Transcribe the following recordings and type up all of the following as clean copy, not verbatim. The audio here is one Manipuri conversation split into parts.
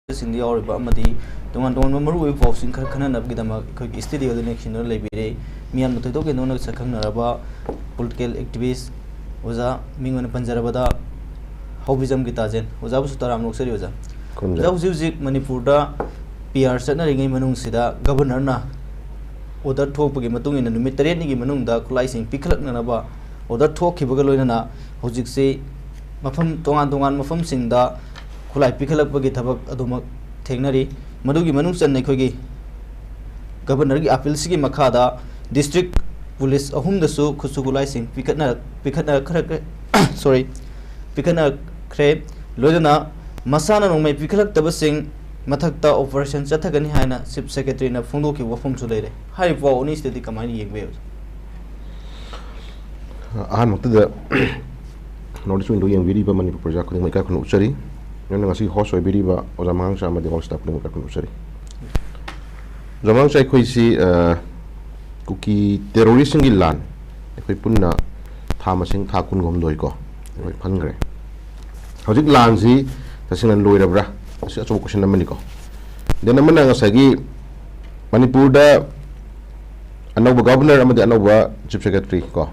Sindi or Bamadi, the one don't remember we folks in Karkana Gidama, studio the next year, Libere, Miam Totoke, no Sakanaraba, political activist, was a Mingan Panjarabada, Hobism Gitazen, was Absutaram no Seriosa. Those music Manipurda, PR Senaring Manungsida, Governor Na, or that talk Matung in the Mediterranean Manunda, Kulising Pickle Nanaba, or that talk Kibagalona, Hojik say, Mafam Tongan Mafam Sinda. Kulai pikalapagi thabak aduma thengnari madugi manungsan nekhogi governor gi appeal sigi makhada district police ahum dasu khusugulai sing pikatna khara sorry pikana khre loidana masana nongmai pikalak tabasing mathakta operation chathagani haina chief secretary na phongdoki wafum su leire hai po oni stedi kamani yengbe ahan mukta notice window yang viri ba mani project ko mai ka kono uchari yang ngasi host oi biri ba o zamang sa ma de host tap ko ka usari zamang sai khoi si kuki terrorism gi lan khoi punna thama sing tha kun gom doi ko oi phan gre hojik lan si tasingan loi rabra si acho question namani ko den namana ngasa gi manipur da anauba governor amadi anauba chief secretary ko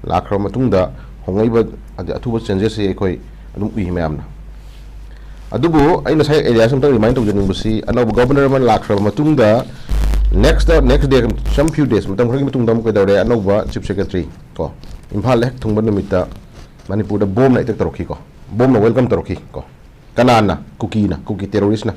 lakhra matung da hongai ba atuba changes si khoi adum ui meamna adubu aina sai area samtang remind of jening busi anau governor man lakra matung da next day some few days matang khagi matung dam ko dawre anau ba chief secretary ko imphal lek thungba numita manipur da bomb na itak taroki ko bomb na welcome taroki ko kanana kuki terrorist na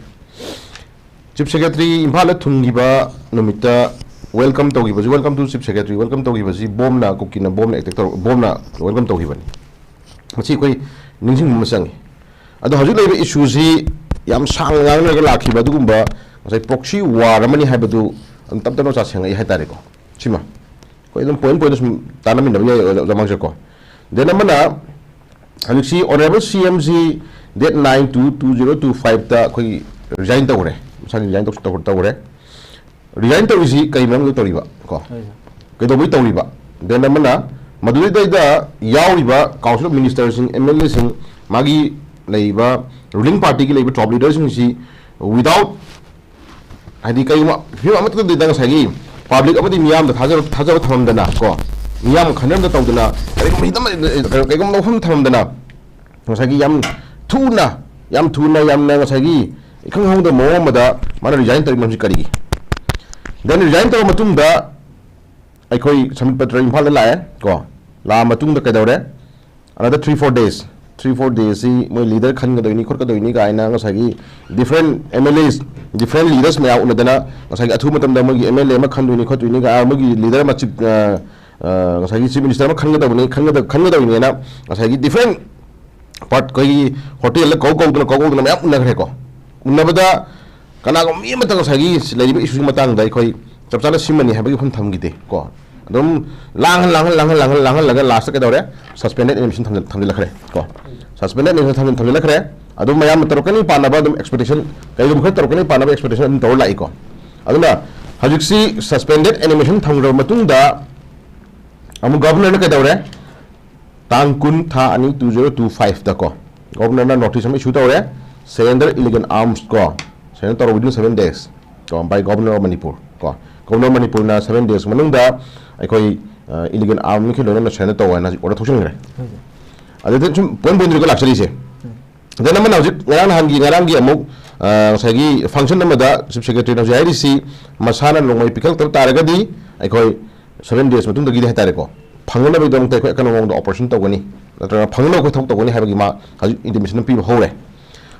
chief secretary imphal thungi ba numita welcome to giba welcome to chief secretary welcome to giba si bomb na kuki na bomb na itak tar bomb na welcome to giba ni machi koi ningsing masangi ado hajik lebe issue si yam sang yang na lakhi ba dugumba sai proxy war mani habadu tab tano cha sengai hai tare ko chima ko idum point tanami na ya jamang ko then amana hajik si honorable cmc date 9/2/2025 ta koi resign tawre sani resign tawre resign tawisi kai mam tawriba ko kai do bi tawriba then amana maduri da yawiba council of ministers sing mla sing magi Labor ruling party ki labor top leaders si without adi kai ma few amat de dang sagi public amati miyam da thajar thamam dana ko miyam khanam da tawdana kai ko hitam kai ko no hum thamam dana sagi yam thuna yam na sagi ikhang hong da mo ma da mana resign tari mam si kari then resign taw matung da ai khoi submit patra imphal la ko la matung da kai dawre another 3-4 days 3-4 days si moi leader khan ga doini khor ka doini ga ina nga sagi different MLAs different leaders me out dana nga sagi athu matam da moi MLA ma khan doini khot doini ga moi leader ma chief nga sagi chief minister ma khan ga doini na nga sagi different part koi hotel la ko na me na gre ko unna bada kana ko mi mata nga sagi leibi issue matang dai koi chap chala simani ha bagi pham tham gi de ko adum lang laga last ka dawre suspended animation thamdil khare ko suspended animation thamdil khare adum mayam tarokani panaba adum expectation kai dum khar tarokani panaba expectation dor lai ko aduna hajiksi suspended animation thamro matung da amu governor na ka dawre tangkun tha ani 2025 da ko governor na notice am issue dawre surrender illegal arms ko surrender within 7 days ko by governor of Manipur ko governor Manipur na 7 days manung da aikoi illegal arm ki lona na chena to na order thoksing re ade chum point ko lakchari se then amana hojik ngarang gi amuk sagi function namada chief secretary na JIDC masana longmai pikal tar taragadi aikoi 7 days matung dagi hatare ko phangna be dong ta ko economic operation to gani natra phangna ko thok to gani habagi ma haju intimation pi hore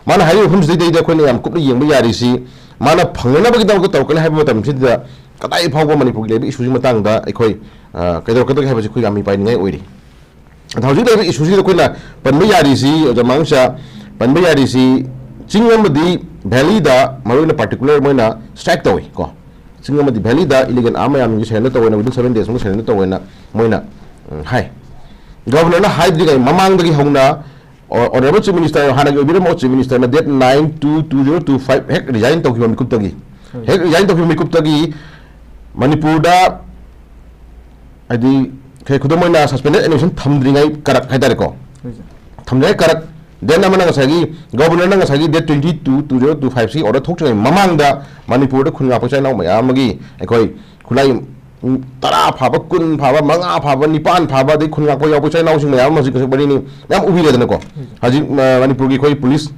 mana hayi hum dei da ko ne am kup yeng ba yari si mana phangna be dong ko to ko habi matam sidda kadai phawba manipur lebi issue matang da aikoi kadai habi khoi gami pai ngai oiri thauji lebi issue da koina panba yari si jamangsa panba yari si chingamadi valley da marina particular moina strike toy ko chingamadi valley da illegal arm yam ni sena to wena within 7 days mo sena to wena moina hai governor na hai digai mamang dagi hongna honorable chief minister hana gi obira mo chief minister na date 9/2/2025 hek resign to ki mikut tagi hek resign to ki mikut tagi Manipur da adi kai khudamoina suspended animation thamdringai karak haidare ko thamdringai karak then amana ngasagi governor na ngasagi date 22/2025 si order thok chai mamangda manipur da khunga pa chai naw mayam gi ekoi khulai tara phaba kun phaba manga phaba nipan phaba de khunga pa yaw pa chai naw sing mayam masik kasik bari ni yam ubi le dana ko haji manipur gi khoi police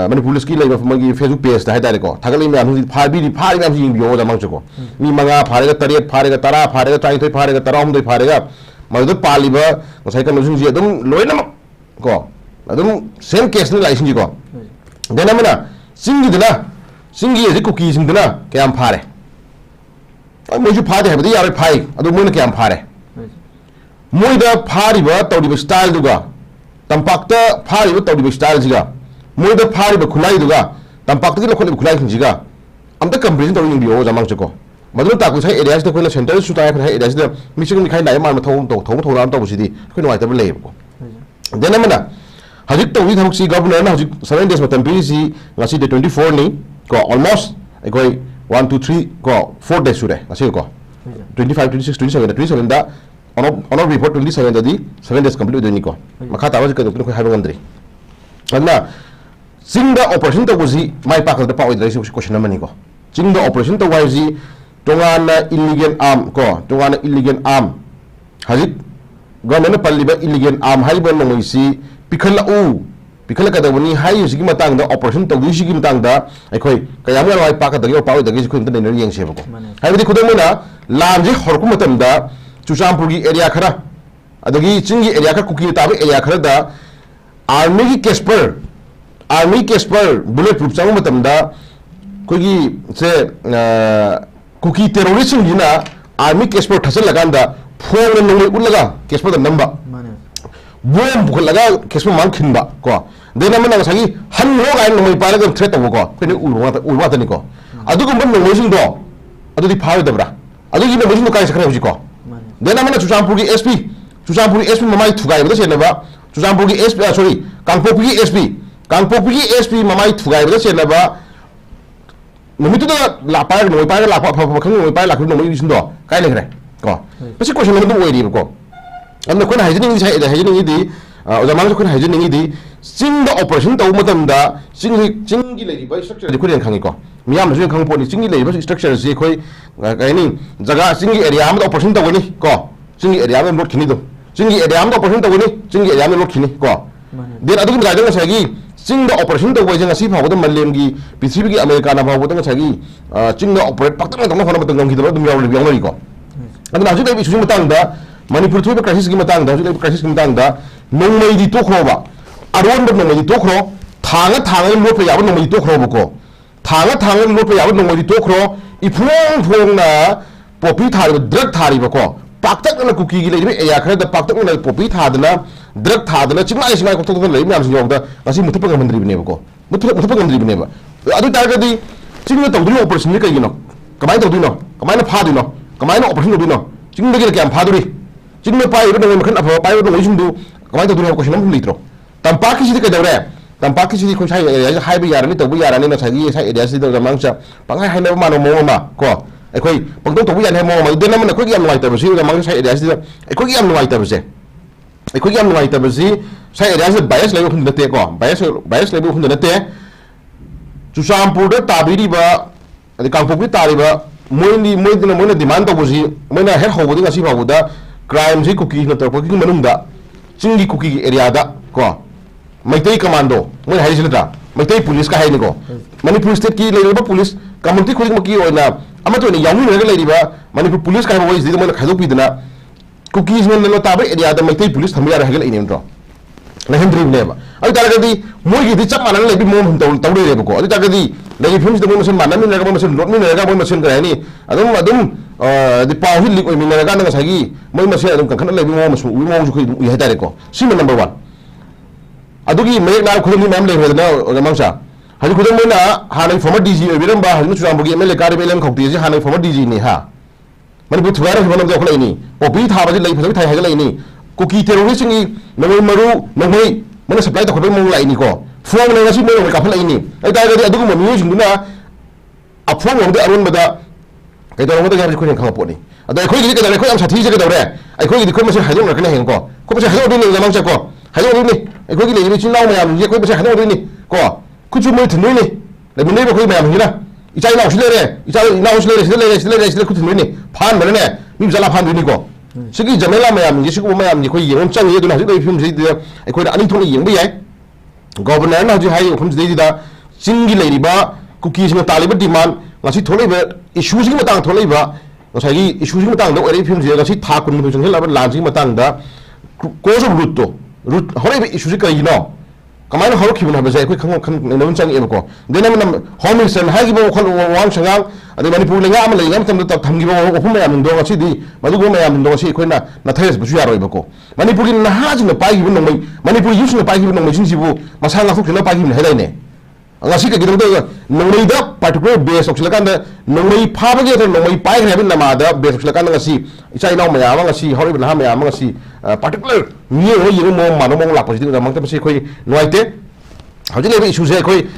manipur police ki lai magi facebook page da haidare ko thagali me amhi phabi am jing bio da mang chako mi manga phare ga tariat phare ga tara phare ga chai thoi phare ga tara hum doi phare ga madu paliba ngasai kan losing ji adum loina ko adum same case ni lai sing ji ko then amana singi dana singi ji cookie sing dana kyam phare ai moju phade habdi yar phai adu moina kyam phare moida phari ba tawdi style duga tampakta phari ba tawdi style jiga moida phari ba khulai duga tampakta ki lokhol khulai sing jiga amta comparison tawing bio jamang chako madu ta ku sai areas da koina center su ta hai areas da mission ni khai nai ma thong ram to busidi khoi noi ta le ko then amana hajik to wi thok si governor na hajik 7 days matam pc ngasi de 24 ni ko almost ekoi 1 2 3 ko 4 days sure ngasi ko 25 26 27 da on report 27 da di 7 days complete do ni ko makha ta wa ka do ko ha ngam dri adna singa operation to buzi mai pa ka da pa oi dai si question na mani ko singa operation to wai ji tongana illegal arm ko tongana illegal arm hajik government palliba illegal arm haiba no si pikhala ka da wani hayu sigi matang da operation to gi sigi matang da aikoi kayam wai pa ka da yo pa oi da gi khun da ne yeng se ko haibidi khudang mena lamji horku matam da chuchampur gi area khara adagi chingi area ka kuki ta area khara da army casper bulletproof chang matam da kogi se kuki terrorist gina army casper thasal laganda phone no ulaga casper da namba bom bukhalaga casper man khinba ko dena mana sagi han lo ga no mai paraga threat to ko kene ulwa ta ni ko adugo man no sing do adudi phai da bra adugi no sing kai sakra huji ko dena mana chuchampur gi sp mamai thugai ba se na ba chuchampur gi sp sorry kangpok gi sp mamai thugai ba se na ba numi tu da la pa no pa la pa khang no pa la khang no mai sin do kai le kre ko pasi question no do oi ko amna khona hajini sai da hajini di ojamang khona hajini di sing the operation to matam da sing gi le ba structure di khurian khangi ko miyam ju khang po ni sing gi le ba structure ji khoi kai ni jaga sing gi area ma operation to ni ko sing gi area ma lot khini do sing gi area ma operation to ni sing gi area ma lot khini ko den adu ga jang sai gi sing the operation to wajang asi phaw da malem gi pcb gi america na phaw da sagi sing the operate pakta na phone matang ngam gi da dum yaw le ko aduna ju dai bi su matang da manipur thoi crisis gi matang da ju dai crisis gi matang da nongmai di to khro ba aron ba nongmai di to khro thanga lo pe yaw nongmai di to khro ba ko thanga lo pe yaw nongmai di to khro I phong na popi thari drug thari ba ko paktak na kuki gi le be ya khra da paktak na popi thadna drug thadna chimai singai ko to le myam sin yong da asi mutu pa mandri bne ba ko mutu pa mandri bne ba adu ta ga di chingna to du operation ni kai gi no kamai to du no kamai na pha du no kamai na operation du no chingna gi kyam pha du ri chingna pai ro no makhan apha pai ro no jing du kamai to du no ko shinam litro tam pa ki si ka da re tam pa ki si ko sai ya hai ba yar ni to bu yar ni na sai gi sai area si da mang cha pang hai na ma no mo ma ko ai pangtong to bu yan hai mo ma de na man ko gi am lai ta ba si da mang sai area si da ai gi am lai ta ba se ai gi am lai ta ba si sai area si bias lai hun da te ko bias lai hun da te chusampur da ta bi ri ba adi kangpok bi ta ri ba moi na demand to bu si moi na her ho bu nga si ba bu da crime si cookie na to ko gi manung da chingi cookie area da ko Maitai commando moi hai silata Maitai police ka hai ni ko Manipur state ki leiba police community khoi ma ki oina ama to ni yamu ne ga leiba Manipur police ka hai woi zida moi khadok pidna cookies ne no ta ba area da Maitai police thamya ra ga leini ntro na hendri ne ba ai ta ga di moi gi di chap manan leibi mom hum taw re ba ko ai ta ga di lei films de moi masan manan ne ga moi masan lot ne ga moi masan ga ni adum di paw hi lik oi min ga na sagi moi masan adum kan kan leibi mom masu wi mom ju khoi u hai ta re ko sim number 1 adugi mayek na khudam ni mam le hodna ramangsa haji khudam na hanai former dg obiram ba hanu churambugi mle kari belem khokti ji hanai former dg ni ha mani bu thwara hibam da kholai ni opi tha ba ji lai phai thai ha ga lai ni cookie terrorist ni ngai maru ngai mana supply ta khobe mong lai ni ko phone na si mo ka phlai ni ai ta ga adugu mo music na a phone mo da arun ba da kai da mo da ga ko ni khang po ni adai khoi gi ka da khoi am sathi ji ga da re ai khoi gi khoi ma se hajong na kana heng ko ko ma se hajong ni ramangsa ko 하이도니 ꯑꯩꯈꯣꯏꯒꯤ ꯂꯩꯔꯤꯕ ꯏꯆꯤꯟ ꯏꯅꯥꯎ ꯃꯌꯥꯝꯁꯦ ꯑꯩꯈꯣꯏ ꯃꯁꯦ ꯍꯥꯏꯗꯣꯛꯑꯗꯣꯏꯅꯤ ꯀꯣ ꯈꯨꯠꯁꯨ ꯃꯣꯏ ꯊꯤꯟꯗꯣꯏꯅꯤ ꯂꯩꯃꯤꯟꯅꯔꯤꯕ ꯑꯩꯈꯣꯏ ꯃꯌꯥꯝꯁꯤꯅ ꯏꯆꯥ ꯏꯅꯥꯎꯁꯨ ꯂꯩꯔꯦ ꯏꯆꯥ ꯏꯅꯥꯎꯁꯨ ꯂꯩꯔꯦ ꯁꯤꯗ ꯂꯩꯔꯦ ꯁꯤꯗ ꯂꯩꯔꯦ ꯁꯤꯗ ꯈꯨꯠ ꯊꯤꯟꯗꯣꯏꯅꯤ ꯐꯥꯍꯟꯕꯅꯅꯦ ꯃꯤ ꯃꯆꯥ ꯐꯥꯍꯟꯗꯣꯏꯅꯤꯀꯣ ꯁꯤꯒꯤ ꯖꯃꯦꯂꯥ ꯃꯌꯥꯝꯁꯦ ꯁꯤꯒꯨꯝꯕ ꯃꯌꯥꯝꯁꯦ ꯑꯩꯈꯣꯏ ꯌꯦꯡꯕ ꯆꯪꯉꯤ ꯑꯗꯨꯅ ꯍꯧꯖꯤꯛ ꯂꯩꯔꯤꯕ ꯐꯤꯕꯝꯁꯤꯗ ꯑꯩꯈꯣꯏꯅ ꯑꯅꯤ ꯊꯣꯛꯅ ꯌꯦꯡꯕ ꯌꯥꯏ ꯒꯣꯕꯔꯅꯔꯅ ꯍꯧꯖꯤꯛ ꯍꯥꯏꯔꯤꯕ ꯃꯐꯝꯁꯤꯗꯩꯁꯤꯗ ꯆꯤꯡꯒꯤ ꯂꯩꯔꯤꯕ ꯀꯨꯀꯤꯁꯤꯡꯅ ꯇꯥꯜꯂꯤꯕ ꯗꯤꯃꯥꯟ ꯉꯁꯤ ꯊꯣꯛꯂꯛꯏꯕ ꯏꯁꯨꯁꯤꯒꯤ ꯃꯇꯥꯡꯗ ꯊꯣꯛꯂꯛꯏꯕ ꯉꯁꯥꯏꯒꯤ ꯏꯁꯨꯁꯤꯒꯤ ꯃꯇꯥꯡꯗ ꯑꯣꯏꯔꯛꯏꯕ ꯐꯤꯕꯝꯁꯤꯗ ꯉꯁꯤ ꯊꯥ ꯀꯨꯟꯃꯥꯊꯣꯏ ꯆꯪꯁꯤꯜꯂꯛꯑꯕ ꯂꯥꯟꯁꯤꯒꯤ ꯃꯇꯥꯡꯗ ꯀꯣꯖ ꯑꯣꯐ ꯔꯨꯠꯇꯣ ꯔꯨꯠ ꯍꯧꯔꯛꯏꯕ ꯏꯁꯨꯁꯤ ꯀꯔꯤꯒꯤꯅꯣ ꯀꯃꯥꯏꯅ ꯍꯧꯔꯛꯈꯤꯕꯅꯣ ꯍꯥꯏꯕꯁꯦ ꯑꯩꯈꯣꯏ ꯈꯪꯅꯕ ꯆꯪꯉꯛꯑꯦꯕꯀꯣ ꯗꯦꯟ ꯑꯃꯅ ꯍꯣꯝ ꯃꯤꯅꯤꯁꯇꯔꯅ ꯍꯥꯏꯈꯤꯕ ꯋꯥꯈꯜ ꯋꯥꯍꯪ ꯁꯉꯥꯡ ꯑꯗꯩ ꯃꯅꯤꯄꯨꯔ ꯂꯩꯉꯥꯛ ꯑꯃ ꯂꯩꯔꯤꯉꯩ ꯃꯇꯝꯗ ꯊꯝꯈꯤꯕ ꯋꯥꯐꯝ ꯃꯌꯥꯝꯁꯤꯡꯗꯣ ꯉꯁꯤꯗꯤ ꯃꯗꯨꯒꯨꯝꯕ ꯃꯌꯥꯝꯁꯤꯡꯗꯣ ꯉꯁꯤ ꯑꯩꯈꯣꯏꯅ ꯅꯥꯊꯩꯔꯁꯨ ꯌꯥꯔꯣꯏꯕꯀꯣ ꯃꯅꯤꯄꯨꯔꯒꯤ ꯅꯍꯥꯁꯤꯡꯅ ꯄꯥꯏꯈꯤꯕ ꯅꯣꯡꯃꯩ ꯃꯅꯤꯄꯨꯔ ꯌꯨꯠꯁꯤꯡꯅ ꯄꯥꯏꯈꯤꯕ ꯅꯣꯡꯃꯩꯁꯤꯡꯁꯤꯕꯨ ꯃꯁꯥ ꯉꯥꯛꯊꯣꯛꯆꯅꯕ ꯄꯥꯏꯈꯤꯕꯅꯤ ꯍꯥꯏꯗꯥꯏꯅꯦ ngasi kegidongda nongmei da particular base oksilakanda nongmei phabage da nongmei pai grebe namada base oksilakanda ngasi ichai naw maya ma ngasi horiba na maya ma ngasi particular mi ho yeng mo mano mo lakpa siding da mangta pasi khoi noite hauji lebe issue se khoi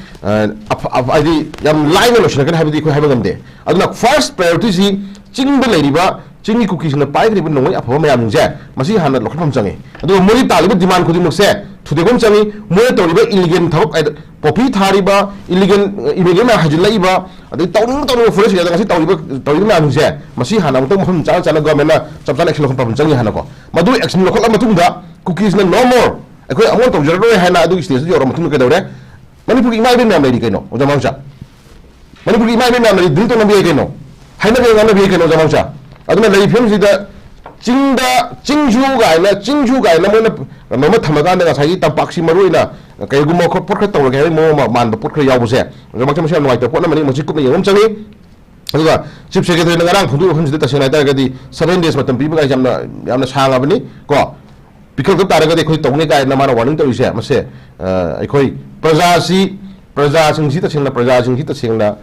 adi yam line lo shinakan habidi khoi habagam de aduna first priority si chingba leiriba chingni cookies na pai grebe nongmei apha mayam je masi hana lokhapham change adu mori taliba demand khudi mukse thudegom changi mo toriba illegal thawak popi thariba illegal ma hajilaiba adi tawning forest ya ngasi tawriba ma muse masi hana mutang mafam chana chana government na chapchan action lokhan pam changi hana ko madu action lokhan matungda cookies na no more akoi amol tawjaro hana adu stage yoro matung ke dawre manipur imai ben nam lady kaino ojamangcha manipur imai ben nam lady dilto nabi kaino haina be nam nabi kaino ojamangcha aduna lay film sida chingju ga na mo na thamaga na sai tampaksi maruina kaigumo ko por kha tawra ga mo man por kha yawbuse ojamangcha mase noi to pona mani masi kup yengom changi aduga chief secretary na ngarang phundu phum sida tasena ta ga di 7 days matam piba ga yamna sanga bani ko pikal ko tara ga di khoi tawne ga na mana warning to ise mase ai praja sing si ta singna praja sing ta singna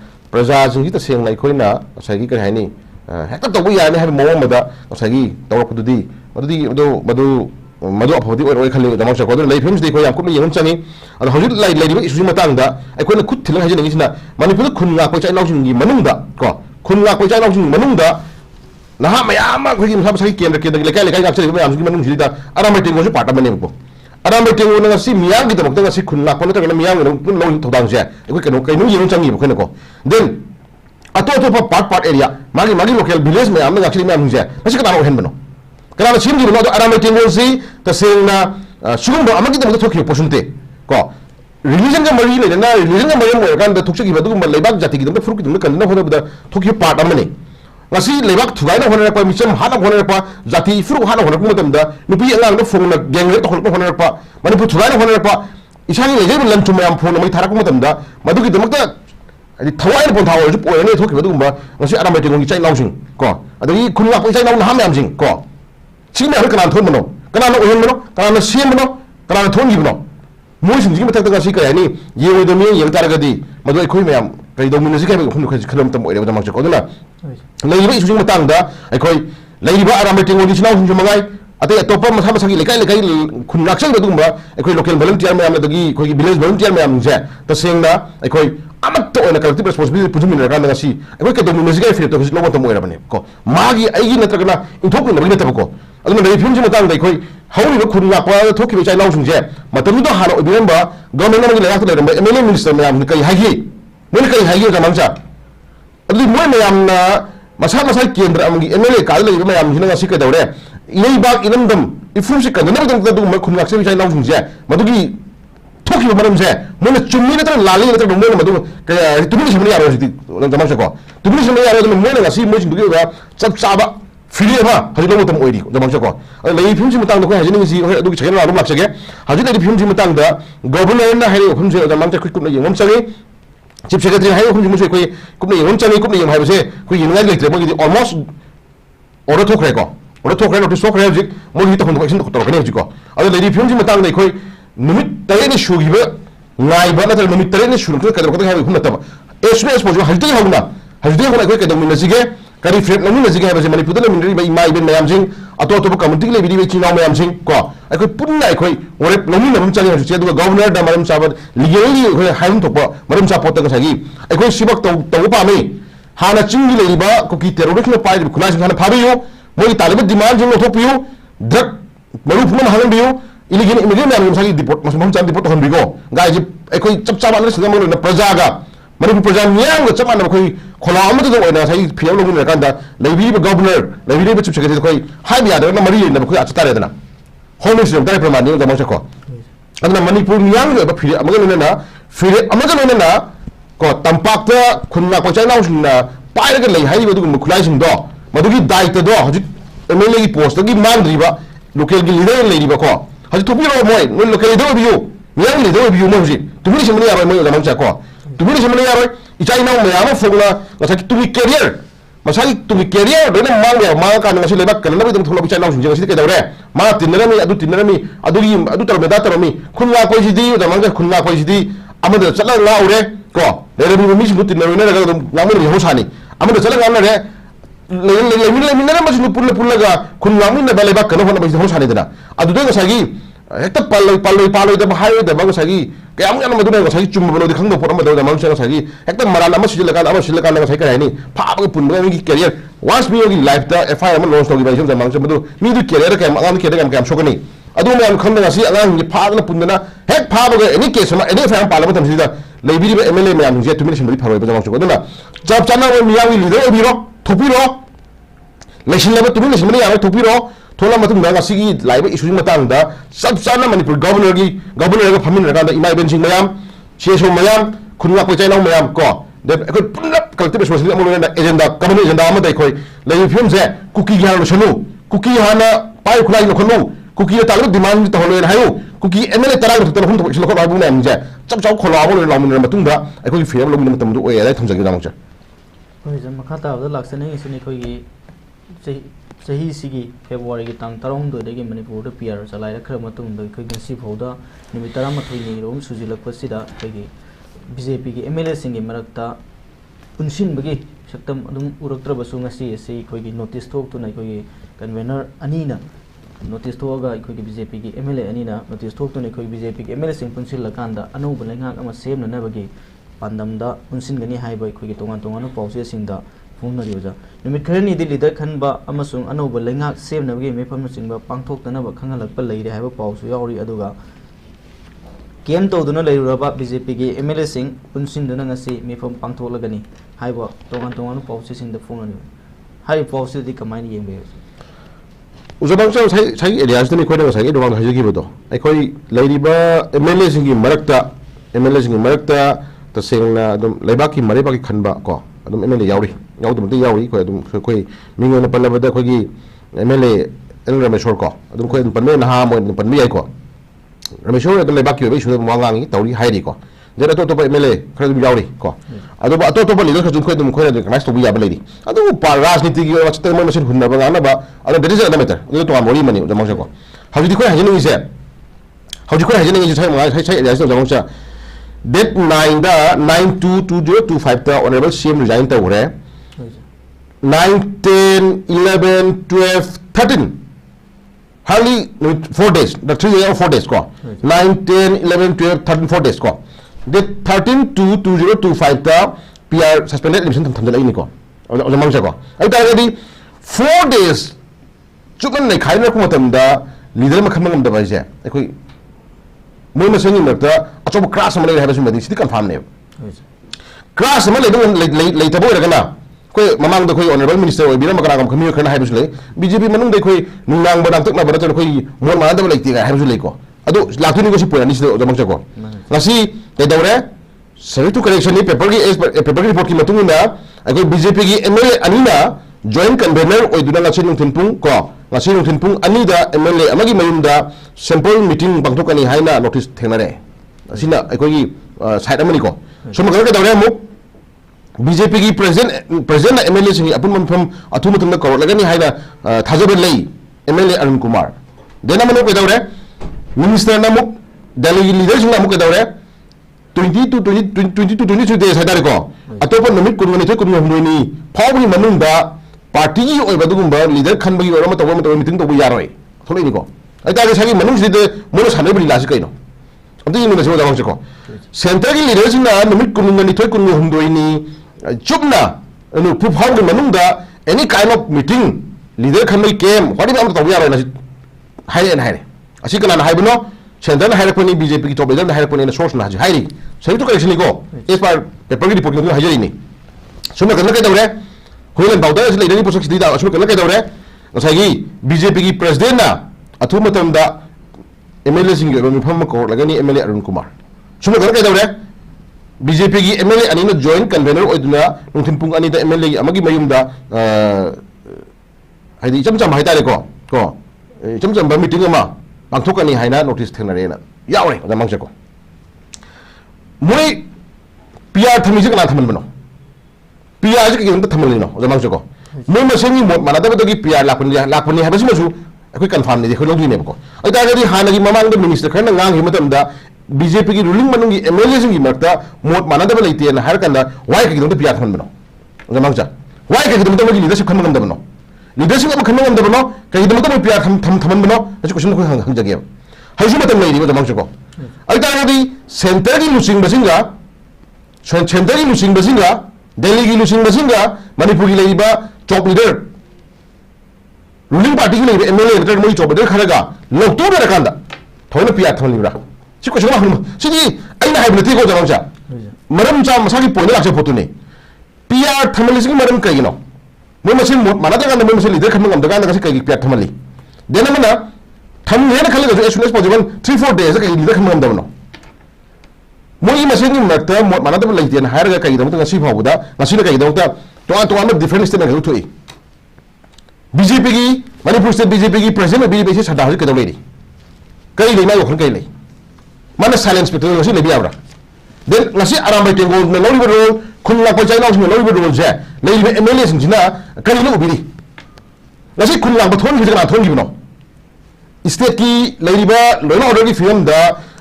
ai na sai gi ka hai ni hekta to ya ni ha mo mada sai gi tawra pududi madu apodi oi khali da mangsa ko do lei films de ko yam ko yengam changi ado hojit lai di isu matang da ai ko na khut thilang ha jeni sina manipur khun nga ko chai naw jing gi manung da ko khun nga ko chai naw jing manung da na ha mayama ko gi msa sai kendra lekai ga chai mayam gi manung ji da ara meeting ko part amane ko ara meeting ko na si miyang gi da mokta si khun nga ko na miyang no no thodang je ai ko kai no yengam changi ko na ko then ato part area magi local village mayam na actually mayam je masi ka na hen bano kana chim gi no arame tingon si tasena sugum do amagi da thokhi posunte ko religion ga mari le na religion ga mari mo kan da thokchi gi badu ma leibak jati gi da furuk gi kan na hoda da thokhi part amane ngasi leibak thugai na hona pa micham hana hona pa jati furuk hana hona kuma da nupi angang da phone na geng le to hona pa mani pu thugai na hona pa isani le je lan tum yam phone mai tharak kuma da madu gi da adi thawai na pon thawo ju po ne thokhi badu ma ngasi arame tingon gi chai nausing ko adagi khunwa po chai naw na ham yam jing ko chime har kana thon mano kana no ohen mano kana na sim mano kana na thon gi mano moi sing gi matak ta si ka yani ye we do mi yeng tar ga di madu ai khoi mayam kai do min si ka khun khalam tam oi da mak ko na lei ba isu matang da ai khoi lei ba aram meeting odi chinaw hum mangai ate topa ma sa gi lekai khun nak sang da dum ba ai khoi local volunteer mayam da gi khoi gi village volunteer mayam je ta sing da ai khoi amat to na collective responsibility pujum min ra na si ai khoi ka do min si ka fi to lo mo tam oi ra bane ko magi ai gi na ta na inthok na bi ta ko aduna lei film ji matang dai khoi hauri ba khun ya pa thokhi chai naw sungje matam do hana obiramba government na gi la ta MLA minister mayam kai hagi mun kai hagi ja mangsa adu moi mayam na masa kendra amgi MLA ka le mayam hina si ka dawre lei ba inandam ifum si ka na dang da du khun ya chai naw sungje madugi thokhi maram je mun chummi na ta lali na ta mo na madu ka tumi simni ya ro ji da mangsa ko tumi simni ya ro mo na si mo jing du ga chap chaba free ba haji lo tam oidi da mangsa ko lei film ji matang da ko haji ni si adu gi chai na ro lak chage haji lei film ji matang da governor na hai khum je da mangsa ku na yengom chage chief secretary hai khum ji mu se ko ku na yengom chage ku na yeng hai ba se ku yin ngai le tre mo gi almost order thokre ko notice thokre ji mo gi ta khon action to ko ne ji ko adu lei film ji matang dai ko numit tare ni shugi ba ngai ba na ta numit tare ni shuru ka da ko ha khum na ta ba SBS po jo halte hauna halte ko ko ka da min na sige kari fret namu na jiga ba manipur da min ri mai mai ben mayam jing ato community le bi chi naw mayam jing ko ai khoi punna ai khoi ore namu na chang ha che du governor da maram sabar legally khoi haim to pa maram sa pot ta sagi ai khoi sibak to pa me hana ching le ba ko ki terrorist na pai khuna sing hana phabi yo moi talib demand jing lo thop piu drug maru phum ma halam biu illegal immigrant मैम मसागी deport हम चांद deport हम बिगो गाय जी कोई चप चाप आने से हम लोग प्रजा का मनुष्य प्रजा मियाँ को चप आने कोई खोला हम तो कोई ना सही फिर लोगों ने कहा लेवी भी गवर्नर लेवी भी चुप चुके कोई हाई भी आते ना मरी ना कोई अच्छा तारे ना होम मिनिस्टर तारे प्रमाण नहीं होता मनुष्य को अगर मणिपुर मियाँ जो फिर अमगल ने ना फिर अमगल ने ना को तंपाक खुन्ना को चाइना उसने पायर के ले हाई वो तो मुखलाई सिंधो मधुकी दायित्व दो हजी एमएलए की पोस्ट की मांग रिबा लोकल की लीडर ले रिबा को हजी तुम भी मोय नो लोकल लीडर भी हो मियाँ लीडर भी हो मोय हजी तुम भी सिमने यार मोय जमांग चाको तुम भी सिमने यार इचाई ना मैं आम फोगला मसाकी तुम कैरियर मसाकी तुम कैरियर दोने मांग का नंगा लेबा कलना भी तुम थोड़ा इचाई ना सिंजे के दौरे मा तिनरमी अदु तरमेदा तरमी खुन्ना कोई सिदी जमांग खुन्ना कोई सिदी अमद चला लाउरे को लेरबी मी सिंगु तिनरने लगा तुम नामो हो सानी अमद चला गामने लेमिना मसिनु पुल्लगा खुन्नामिना बलेबा कनो होना बि हो सानी दना अदुदे गसागी हेक्ता पालोय द हाय द बग सागी कयाम याना मदुना गसागी चुम बलो खंग फोर म द मांग सागी हेक्ता मराल अम सिलका अम सिलका न गसाई करायनी फाबग पुन्नगा मी करियर वांस मी योगी लाइफ द एफआईआर म लॉन्च तोगी बाइसम द मांग मदु मी दु करियर कयम अगाम करियर कयम सोकनी अदु मैं खंग गसी अगाम फागना पुन्नना हेक फाबग एनी केस म एनी एफआईआर पालम तम सिदा लेबिरि एमएलए मैम जे तुमिन सिमरि फारोय बजाम सोको दना जब चाना मियावी लीडर ओबिरो थोपिरो लेसिनलेबा तुमिन सिमरि यावे थोपिरो थोला मतुंग दा गसिगी लाइबा इशू मतंग दा सब चाना मणिपुर गवर्नर का फमिन रका इमा इबन सिंह मयाम शेषो मयाम खुनवा को चाइना मयाम को दे को पुनप collective responsibility अमोन agenda common agenda um दai khoi lai film se cookie gyar sanu cookie hana pai khulai no khonu cookie ta lu demand ta holo hayu cookie mla tarang to hum to silo ko abu nam je chap chap khola abo lo lamun matung da khoi film lo min tam du oi ai thamjagi da mangcha hoi jam makha ta da laksane isini khoi gi सही सिगी फेब्रुवारी की तांग तरंग दो देगी मणिपुर द पीआर चलाई रखर मतुंग द खै गसी फौदा निमि तरा मथै नि रोम सुजिलक पसिदा खैगी बीजेपी की एमएलए सिंग की मरकता पुनसिन बगी सक्तम अदुम उरक्त्र बसु ngasi एसे खैगी नोटिस थोक तो नै खैगी कन्वेनर अनीना नोटिस थोगा खैगी बीजेपी की एमएलए अनीना नोटिस थोक तो नै खैगी बीजेपी की एमएलए सिंग पुनसिन लकांदा अनौब लेंगाक अमा सेमना नबगी पांदमदा पुनसिन गनी हाइबा खैगी तोंगान तोंगान पाउसे सिंगदा फुंगनरी ओजा निमित खरनी दि लीडर खनबा अमसुंग अनौब लेंगाक सेमनबगे मेफम सिंगबा पांथोक्तनबा खंगलकपा लेरे हाइबा पाउसु यावरी अदुगा केम तौदुना लेरुरबा बीजेपी की एमएलए सिंग पुनसिनदुना ngasi मेफम पांथोलगनी हाइबा तोंगान तोंगान पाउसे सिंगदा फुंगनरी हाइ पाउसे दि कमाइन येंबे उजबांग साइ एरियास नि खोइना साइ दोबां हाजिगिबो अखोइ लेरिबा एमएलए सिंगी मरकता तसेंगना दम लेबाकी मरेबाकी खनबा को अदम एमएलए यावरी यावदमते यावरी कोइ अदम कोइ मिंगोना पल्लबदा खोगी एमएलए एल रमेश्वर को अदम खोइ पन्मे नहा मोय पन्मे याइ को रमेश्वर अदम लेबाकी ओबे सुद मांगांगी तौरी हाइरी को जेरा तो एमएलए खरदम यावरी को अदम तो लीडर खजुन खोइ दम खोइ कनाइस तो याबा लेरी अदम राजनीति की वचते मोय मसिन हुन्नबा गानबा अदम देट इज अ मैटर अदम तो मोरी मनी जमंग को हौजि खोइ हाजिनि से साइ एरियास तो जमंग Date 9/2/2025 ta Honorable CM resign ta ure 9, 10, 11, 12, 13 hardly 4 days the 3 days or 4 days ko 9, 10, 11, 12, 13 4 days ko Date 13/2/2025 ta PR suspended elimination tham lai ni ko oja mangsa ko ai ta gadi 4 days chukan nei khaina ko matam da leader ma khamang da bai je ai मोय मसंगी मरता अचोब क्रास म ले हाबसु मदि सिदि कन्फर्म ने क्रास म ले ले तबो रगना कोइ ममांग द कोइ ऑनरेबल मिनिस्टर ओइ बिरम करा कम खमियो खना हाबसु ले बीजेपी मनुंग दे कोइ नुंगांग बदांग तक ना बदा कोइ मोर मा द लेति गा हाबसु ले को अदो लाथुनि को सि पोया निसि जमंग चको ngasi ते दौरे सरी टू करेक्शन नि पेपर की रिपोर्ट की मतुंग ना कोइ बीजेपी की एमएलए अनिना जॉइंट कन्वेनर ओइ दुना ngasi नुंथिनपुंग को ngasi नुंथिनपुंग अनि दा एमएलए अमगी मयुम दा सैंपल मीटिंग पांथोकनी हाइना नोटिस थेंनारे असिना अखोगी साइड अमनी को सोम गरे दौरे मु बीजेपी की प्रेसिडेंट एमएलए सिंग अपुन मनफम अथुमतुंग द करो लगनी हाइना थाजबे लई एमएलए अरुण कुमार देना मनो के दौरे मिनिस्टर नमु दिल्ली लीडर सिंग नमु के दौरे 22 days हाइदारे को अतोप नमित कुनगनि थे कुनगनि फावनि मनुंग दा पार्टी की ओइ बदुगुंबा लीडर खनबगी ओरम तब मीटिंग तब यारोय थोलैनि को अइतागे सागी मनुंग सिदे मोनो सानैबि लासि कैनो अमति नि नसेबो दावंसे को सेंटर की लीडर सिंग ना नमित कुनगनि थे कुनहुमदोइनि चुपना अनु फुफावनि मनुंग दा any kind of meeting leader खनबगी केम व्हाट इज तब यारोय ना हाइरे asi kana hai bano center na hai rakpani BJP ki top leader na hai rakpani na source na haji hairi sai to correction ni ko as par paper ki report ki hajari ni summa kana kai dawre hoilan bawda as leader ni posok sidi da summa kana kai dawre ngasai gi BJP ki president na athu matam da MLA sing yo mi pham ko lagani MLA Arun Kumar summa kana kai dawre BJP ki MLA ani na joint convener oiduna nungthin pung ani da MLA amagi mayum da haidi cham hai tare ko cham ba meeting ama pangthokani haina notice thenare na yaure da mangse ko moi PR thami je kana thaman bano PR je ki thamal ni no da mangse ko moi masengi mot manada ba gi PR lakpani ha basu masu akoi confirm ni de kholo gi ne ko ai ta ga di hana gi mamang da minister khana ngang hi matam da BJP ki ruling manung gi MLA sing gi marta mot manada ba leite na har kanda why ka gi PR thaman bano da mangsa why ka gi da leadership khan ngam da bano leadership am khan ngam da bano ka gi da PR thaman bano asu question ko hang jage haiju matam nei ba mangse ko ai ta ga di center gi lusing basinga center gi lusing basinga Delhi ki lusing basinga Manipur ki leiba top leader ruling party ki leiba MLA elected moi top leader kharaga lokto be rakanda thoina PR thamli bra si ko shoma hum si di aina haibna ti ko jamamcha maram cha masagi point lakse photune PR thamli sing maram kai no moi masin mana daga moi masin leader khamang am daga daga si kai PR thamli dena mana tham ne khalaga as soon as possible 3-4 days kai leader khamang am dabno moi masin marta mana daga leite na haraga kai damu ngasi phawuda ngasi kai damu ta to ama different statement ga thoi BJP ki Manipur state BJP ki president BJP se sada ha kai damu lei kai lei na yo khon kai lei mana silence pe to ngasi lebi abra then ngasi arambai tengo na lori bro khun la ko chai na usme lori bro je lei be MLA sing jina kai lo ubiri ngasi khun la ba thon gi na thon gi no state ki lei ba loina order ki film da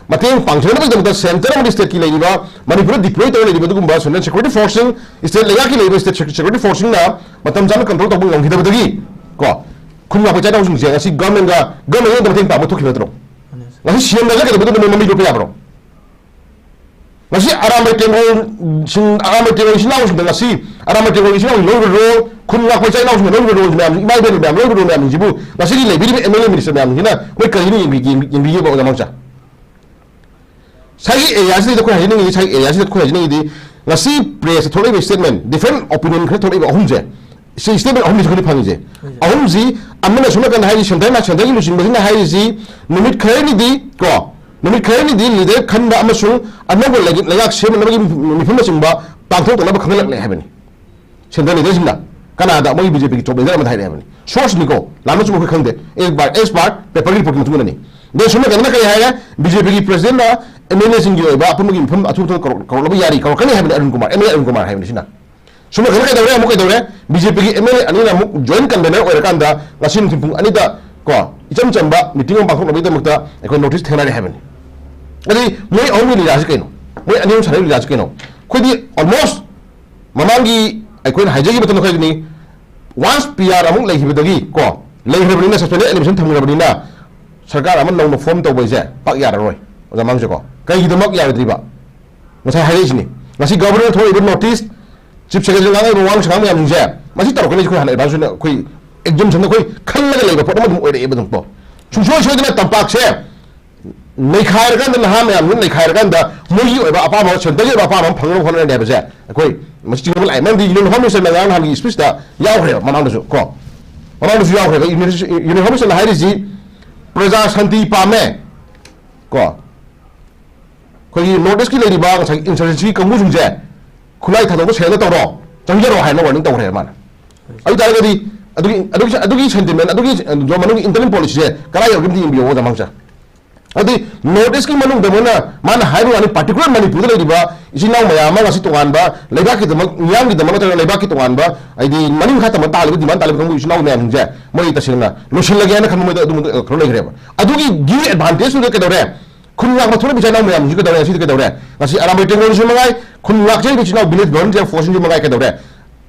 mateng pangchana ba da center of state ki lei ba Manipur deploy to lei ba dugum ba sunan security forcing state lega ki lei state security forcing na matam jam control to bung ngida ba dagi ko khun la ko chai na usme je ngasi government da mateng pa ba to ki ba tro ngasi CM da ga ba do mami do pa bro ngasi aramai tengo sing aramai tengo sing usme da ngasi aramai tengo sing lo ro khun la ko chai na usme lo ro ma'am mai be ma'am lo ro ma'am jibu ngasi lei bi MLA minister ma'am hina ko kai ni bi ba ga mangcha Sagi AIC da ko hajini ni sagi AIC da ko hajini di ngasi press thori be statement different opinion khe thori be ahum je si statement ahum ni khani phangi je ahum ji amna suna kan haji shantai na shantai lu sing basina haji ji numit khair ni di ko numit khair ni di leader khanda amasu anabo lagak sem na gi mifum sing ba pangthok na ba khangalak le habani shantai leader sing na kana da moi BJP ki top leader ma thai habani source ni ko lamu chu ko khangde ek bar paper report mutu ni de suna kan na kai haga BJP ki president na MLA sing yo ba apum gi phum athu to ko lo yari ko kan habani Arun Kumar MLA Arun Kumar habani sina suma kan kai dawre mu kai dawre BJP ki MLA ani na mu join convener oi rakanda ngasin thimpung ani da ko icham chamba meeting ba khok lo da mukta ko notice thena re habani ani moi only li ras kaino moi ani sare li ras kaino ko di almost mamangi ai ko haije gi beton ko ni once PR amung lai hibadagi ko lai hibadagi na suspend election thamgrabani na sarkar aman nong form to bai je pak ya roi oja mangse ko kai gi damak ya driba ngasai haije ni ngasi governor thoi ibn notice chief secretary ngai bo wang sang yam je masi tar ko ni ko han advance na koi exam chang koi khalla lai ba pot ma oi re ba dum po chu choi na tampak se nei khai ra kan na ha ma nei khai ra kan da moi oi ba apa ma chen da ba apa ma phang lo khon ne ba je koi masi chi ma lai man di no homo se na ngang han gi speech da yaw re ma nang ko ma nang yaw re ba homo se na hai ji प्रजा शांति पामे को कोई नोटिस की लेरी बाग संग इंसर्जेंसी कंगु जुंजे खुलाई थादो सेना तरो चंगेरो हाइनो वार्निंग तौरे मान आई तारगदी अदुगी सेंटिमेंट अदुगी जो मनु इंटरनल पॉलिसी है करा योगिम दी बियो जमांगचा अदि नोटिस की मनु दमना मान हाइनो वाली पर्टिकुलर मणिपुर लेरी बा इसी नाउ मया मा गसी तोगान बा लेबा की दम नियाम की दम त लेबा की तोगान बा आइदी मनि खा तम तालबि दिमान तालबि कंगु इसी नाउ ने जुंजे moi tasina losin lagi na kan mo da khro lai greba adugi gi advantage su ke dore khun lak ma thora bi chana mo yam ji ke dore si ke dore ngasi aram meeting lo su mangai khun lak je bi china village volunteer force ji mangai ke dore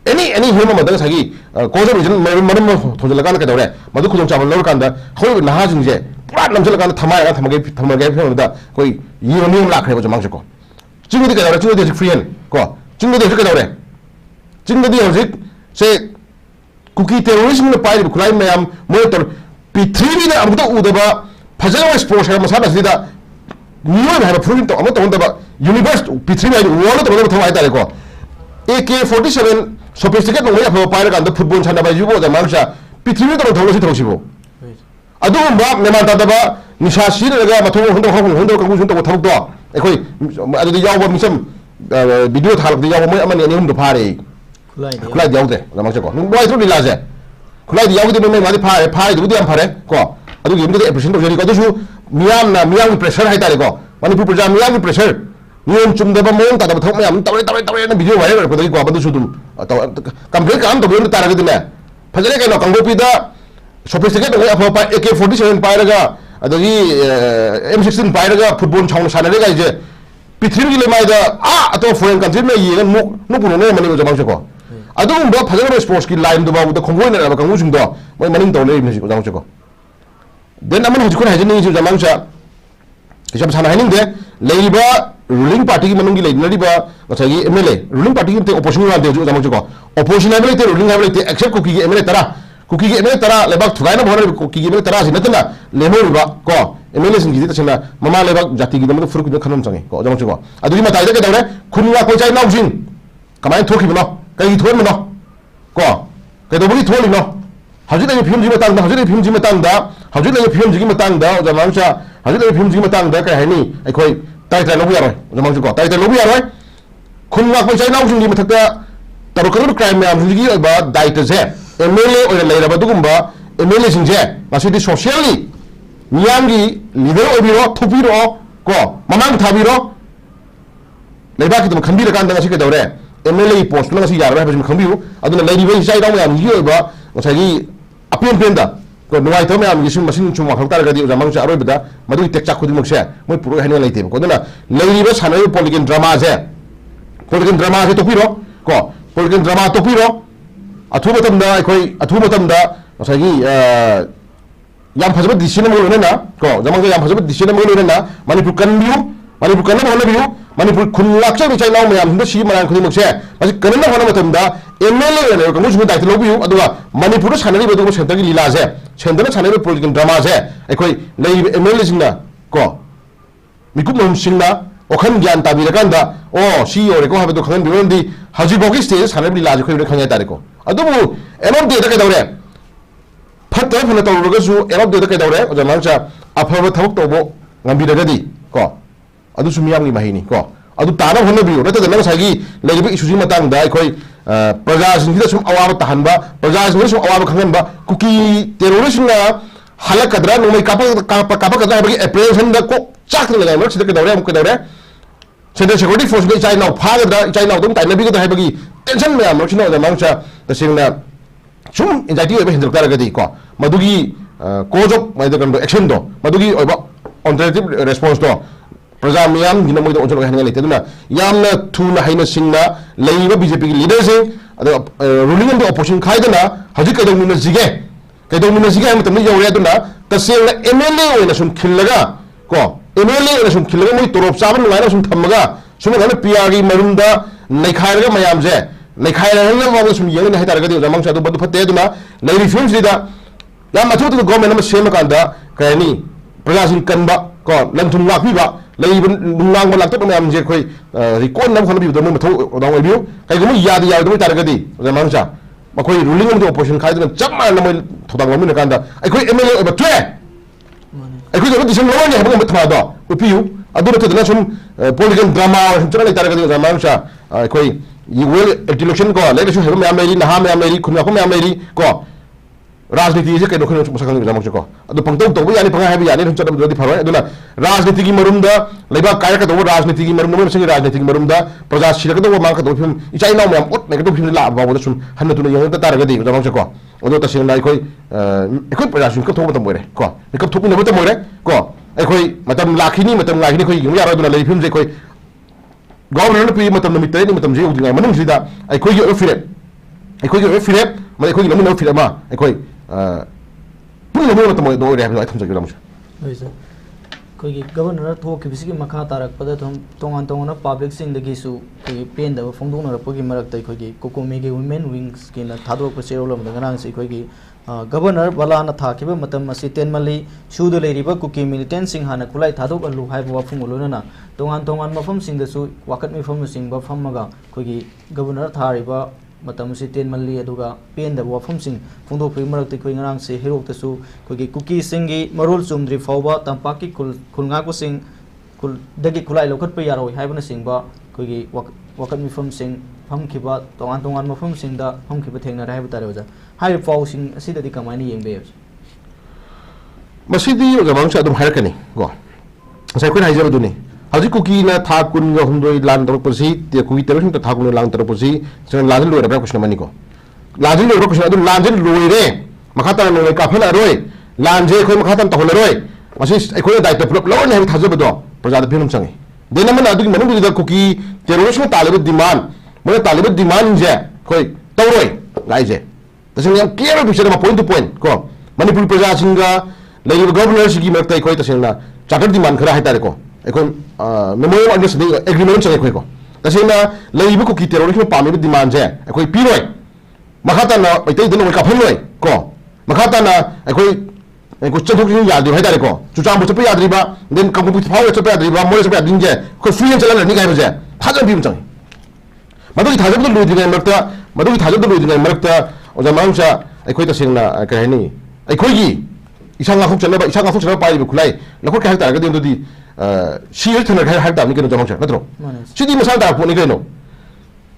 any hema ma da sagi ko jo bi manam thoj laga ke dore madu khudong chawal lor kan da khoi na ha jing je pura nam chal kan thamai ga thamage phe da koi yi no niam lak reba jo mang ko chingdi ke dore chingdi free hand ko chingdi ke dore chingdi hojik se cookie terrorism na pai khulai mayam motor p3 na amda udaba फजल स्पोर्ट्स है मसाला सीधा मियोय है प्रूव तो अमत होंदा यूनिवर्स पृथ्वी में वर्ल्ड तो मतलब थवाई तारे को AK-47 सोफिस्टिकेट नोंगे अफो पाइर कांद फुटबॉल सानबा युबो द मांगसा पृथ्वी तो थौलसी थौसिबो अदु बा नेमा तादबा निशा सिरगा मथो होंदो कंगु सुन तो थौक दो एखोई अदु याव मिसम वीडियो थालक द याव मोय अमनि अनि हम दो फारे खुलाई यावदे द मांगसा को नुं बोय थो दिलाजे खुलाई यावदे मोय मादि फारे दुदि हम फारे को अदु गेम दे एप्रेशन तो जरी को दसु मियाम प्रेशर है तारे को मणिपुर प्रजा मियाम प्रेशर नियम चुमदबा मोंग तादबा थौक मयाम तवरे ना वीडियो वायरल को को बदु सुदुम कंप्लीट काम तो बेन तारगे दिने फजरे के नो कंगोपीदा सोफिस्टिकेट हो अफो AK-47 पाइरगा अदगी M16 पाइरगा फुटबॉल छाउन सानरे गाइजे पृथ्वी की लेमाइदा अतो फॉरेन कंट्री में ये नु पुनो मनि जमांग को अदुम बो फजरे स्पोर्ट्स की लाइन दुबा द खंगोय ना कंगु सिंग दो मोय मनिंग तो ले मिसि को जांग को देन अमन हुजकुन हाइजनि जु जमांग सा किसम साना हाइनिंग दे लेइबा रूलिंग पार्टी की मनोंगी लेनरीबा गसागी MLA रूलिंग पार्टी की ओपोजिशन वादे जो जमांग को ओपोजिशन है लेते रूलिंग है लेते एक्सेप्ट कुकी की MLA तरा कुकी की MLA तरा लेबाक थुगाइना भोन कुकी की MLA तरा से नतना लेमोरिबा को MLA सिंग जी तछना ममा लेबाक जाति की दम फुरुक द खनम संगे को जमांग को अदुगी मताइ दे के दौरे खुनवा कोइ चाइ नाउजिन कमाय थोखिबनो कई थोनमनो को कदोबगी थोलिनो हजिद ले फिल्म जी मतंग हजिद ले फिल्म जी मतंग हजिद ले फिल्म जी मतंग जमांग सा हजिद ले फिल्म जी मतंग कै हाइनी अखोई ताइता लोबु यारोय जमांग को ताइता लोबु यारोय खुनवा कोइ चाइ नाउजिन की मथकता तरुकन क्राइम में आमजिगी ओबा दाइट जे MLA ओय लेरबा दुगुंबा MLA सिंजे मासिदि सोशली मियामगी लीडर ओबिरो थुपिरो को ममांग थाबिरो लेबा की तुम खंबीर कांदा ngasi के दौरे MLA पोस्ट में ngasi यारबा है खंबिउ अदुना लेरिबे साइ दाउ याम जी ओबा ngasi अपेन पेंदा को नुवाइ तो में आमगी सिम मसिन चुमा खलतार गदि जमांग सा अरोय बदा मदुइ टेक्चा खुदि मक्से मोय पुरो हानि लाइते को दना लेरिबे सानै पॉलिटिकल ड्रामा से तोपिरो को पॉलिटिकल ड्रामा तोपिरो अथुबतमदा अखोई अथुबतमदा ngasi याम फजब डिसीजन mo लेना को जमांग याम फजब डिसीजन mo लेना मणिपुर कन होना बिउ मणिपुर खुनलाक्से बिचाइ नाउ मयाम हिंद सी मरान खुदि मक्से मासि कनन होना मतमदा MLA ने को मुजु दाइट लोबिउ अदुगा मणिपुर सानरि बदु सेंटर की लीला जे सेंटर सानरि पॉलिटिकल ड्रामा जे अखोई लेइ MLA सिंना को मिकुम नम सिंना ओखन ज्ञान ताबिरकांदा ओ सी ओरे को हाबदु खंगन बिरोंदी हजिबोगी स्टेज सानरि लीला जे खोइ खंगाय तारे को अदुबु एनोम दे के दौरे फत्ता फना तौरगसु एनोम दे के दौरे जमांसा अफब थबक तोबो ngambiragadi को अदु सुमियामगी महिनी को अदु ताना होने बियो नत दना सागी लेबि इशुजी मतंग दा कोई प्रजा सिंगिदा सुम अवाब तहनबा प्रजा सिंगिदा सुम अवाब खंगनबा कुकी टेररिस्ट ना हलकदरा नोमै कापकदरा हबगी एप्रेशन दा को चाक लगा मर सिदा के दौरे हम के दौरे सेंट्रल सिक्योरिटी फोर्स के चाइना फागदरा चाइना तुम ताइनबी के हबगी टेंशन में मर सिना दा मांगसा तसिंगना सुम इंजाइटी ओबे हिंदर तारगदी को मदुगी कोज ऑफ माइद कंडो एक्शन दो मदुगी ओबा ऑल्टरनेटिव रेस्पॉन्स दो प्रजा मियाम गिना मोइद ओजन हानि लेते दुना यामना थुना हाइना सिंगना लेइबा बीजेपी की लीडर से रूलिंग एंड ऑपोजिशन खाइदना हजि कैदोमिना जिगे मतम यौरे दुना तसेंगना MLA ओइना सुम खिल्लगा को MLA ओइना सुम खिल्लगा मोइ तोरोप चाबन लाइना सुम थमगा सुम गाना PR की मरुंदा नैखायरगा मयाम जे नैखायरगा माबा सुम यंगना हाइतारगदि जमांग सादु बदु फते दुना लेरि फिल्म्स दिदा याम अथुत गवर्नमेंट नमा सेम कांदा कायनी प्रजा सिंग कनबा को लंथुम लाखिबा लेइबन नुंगांग लाक्तब मयाम जे खोइ रिकॉर्ड नम खनबि दम मथौ दाव बिउ काइगम याद याद दम तारगदि जमांग सा मखोइ रूलिंग एंड ऑपोजिशन खाइदन चमा नमै थोदांग लमिन कांदा अखोइ MLA ओबा ट्वे अखोइ जब दिसम लोने हबम थमा दो उपियु अदु रतदना सुम पॉलिटिकल ड्रामा हिंचरा ले तारगदि जमांग सा अखोइ युवेल इलेक्शन को लेकसु हबम मयाम लेरि नहा मयाम लेरि खुना को मयाम लेरि को राजनीति से कई दोखन मसखन जमांग को अदु पंगतौ तौ यानी पंगा हाबि यानी चत दि फरय अदुना राजनीति की मरुमदा लेबा कायक दो राजनीति की मरुमदा मसे राजनीति की मरुमदा प्रजा सिरक दो मांग दो फिल्म इचाइ नाउ मयाम उत नेक दो फिल्म ला बाबो सुम हन तुन यंग त तारगदि जमांग को अदु तसिन नाइ खोइ एखोइ प्रजा सिन कथौ मतम मोरे को कप थुपि नबत मोरे को एखोइ मतम लाखिनी खोइ यंग यारो दुना ले फिल्म जे खोइ गवर्नमेंट पि मतम नमितै नि मतम जे उदिङाइ मनम सिदा एखोइ यो फिरे मै एखोइ नमु फिरे मा एखोइ पुन नमु मतम दो रे हाबि थम जगे जमांग कोई गवर्नर थोकिबिसी की मखा तारकपद तोंगान तोंगान पब्लिक सिंदगिसु कोई पेंदब फोंदोनरपगी मरक्ता कोई कोकोमी के वुमेन विंग्स की थादोरप चेरोलम गनांगसी कोई गवर्नर बलाना थाकिबा मतम असी तेनमली सुद लेरिबा कुकी मिलिटेंट सिंह हाना खुलाई थादोक अलु हाइब वाफुम लोनना तोंगान तोंगान मफम सिंदसु वाकत मिफम सिंह फमगा कोई गवर्नर थारिबा मतम से तेनमली अदुगा पेंदब वाफम सिंह फोंदोक मरक्ता कोई ngरang से हेरोक्तसु कोई कुकी सिंगी मरोल चुमद्री फावबा तंपाकी खुलंगाको सिंह खुल दगी खुलाई लोखत पे यारो हाइबना सिंहबा कोई वाकत मिफम सिंह फमखिबा तोंगान तोंगान मफम सिंहदा फमखिबा थेंगना हाइब तारे ओजा high पाउसिंग असिददि कमाइना येंबे Masidi जमांगसा अदुम हाइरकनी go sai kun haijaba duni haji kuki na tha kun ga humdoi lan tor posi te kuki terusing ta tha kun lang tor posi sen lan lo ra kushna mani ko lan lo ra kushna adu lan lo re makhata no ka phela roi lan je khoi makhata ta hol roi masi ai khoi dai ta prop lo ne thajaba do praja da phinum changi dena man adu manu da kuki terrorism talib demand mo talib demand je khoi tawroi gai je tasen yang clear picture ma point to point ko manipur praja singa lai governor sigi maktai khoi tasen na charter demand khara hai tare ko ekon memorandum understanding agreement change khoi ko tasena leibu ko ki terrorism pami demand je ekoi piroi makhata na baitai deno ka phanloi ko makhata na ekoi ko chaduk ni yadi hai tare ko chucham bu chapa yadri ba then kam bu phaw chapa yadri ba mo chapa yadri je ko free chala ni ga ba je thajam bi chang madui thajam do lodi ngai makta madui thajam do lodi ngai makta oja mangsa ekoi tasena ka hai ni ekoi gi isang ngakuk chana pai bu khulai lakho ka ta ga den do di shiel thana ga ha ta ni ke no jamang cha natro sidi masal da ko ni ke no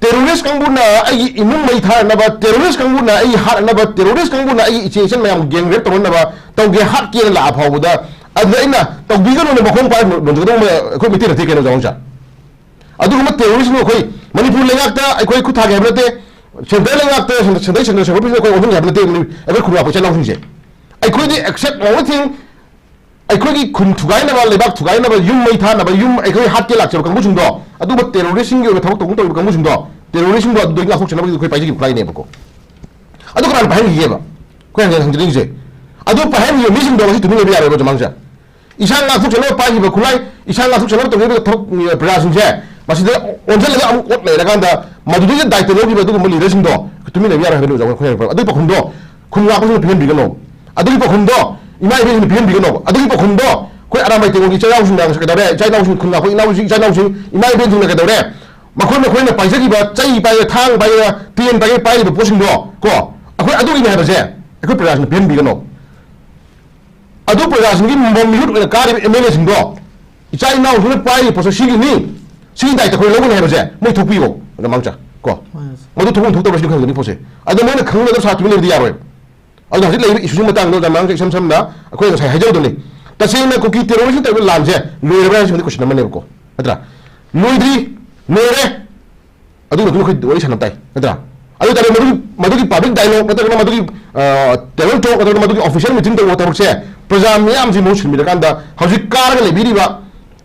terrorist kangbu na ai imum mai thar na ba terrorist kangbu na ai har na ba terrorist kangbu na ai situation mayam gang rep to na ba taw ge hat ke la phaw bu da adna ina taw bi ga no ba khong pa no do ko mi te ke no jamang cha adu ma terrorist no khoi manipur le ngak ta ai khoi khu tha ge brate chendai le ngak ta chendai se ko ko odun ya brate ai khu ra ko cha la hu je ai khoi di accept everything ai khoi gi khun thugai na ba lebak thugai na ba yum mai tha na ba yum ai khoi hat ke lak chero kangbu chung do adu ba terrorist sing ge thak tong tong kangbu chung do terrorist do do nga khok chana ba khoi pai gi khulai ne ba ko adu ka ba hin ge ba ko yang sang jing je adu pa hin yo mission do ba si tu ni bi ya ba jamang ja isang nga khok chana pa gi ba khulai isang nga khok chana to ge thak pra sing je ba si de onjal le am ot le la kan da ma du ge dai to lo bi ba du mo li re sing do tu mi ne bi ya ba no ja ko adu pa khun do khun nga ko phen bi ga no adu pa khun do imai be ni phen bi ga no adu pa khun do ko ara mai te ngi chai sing dang sa ka da re chai nau sing khun nga ko inau sing chai nau sing imai be sing ka da re ma khon na khoi na pai sa gi ba chai pai thang pai tien pai pai ba po sing do ko akoi adu ni ha ba je akoi pra sing phen bi ga no adu pra sing gi mbom mi hut ka ri mle sing do chai nau sing pai po so sing ni sing dai ta khoi lo ne ha ba je moi thuk pi go na mang cha ko mo du thuk to ba sing khang ni po se adu mo na khang na sa tu ni ri ya ro adu hajit lai isu matang do da mang sam sam na akoi sai hajau do ni tasena ko ki terrorism ta lan je loi ra sing ni question man ne ko atra loi di nore adu no ko doi sanam tai atra adu tare madu ki public dialogue atra madu ki terror talk atra madu ki official meeting to water se program yam ji motion mi da kan da hajit kar ga le bi ba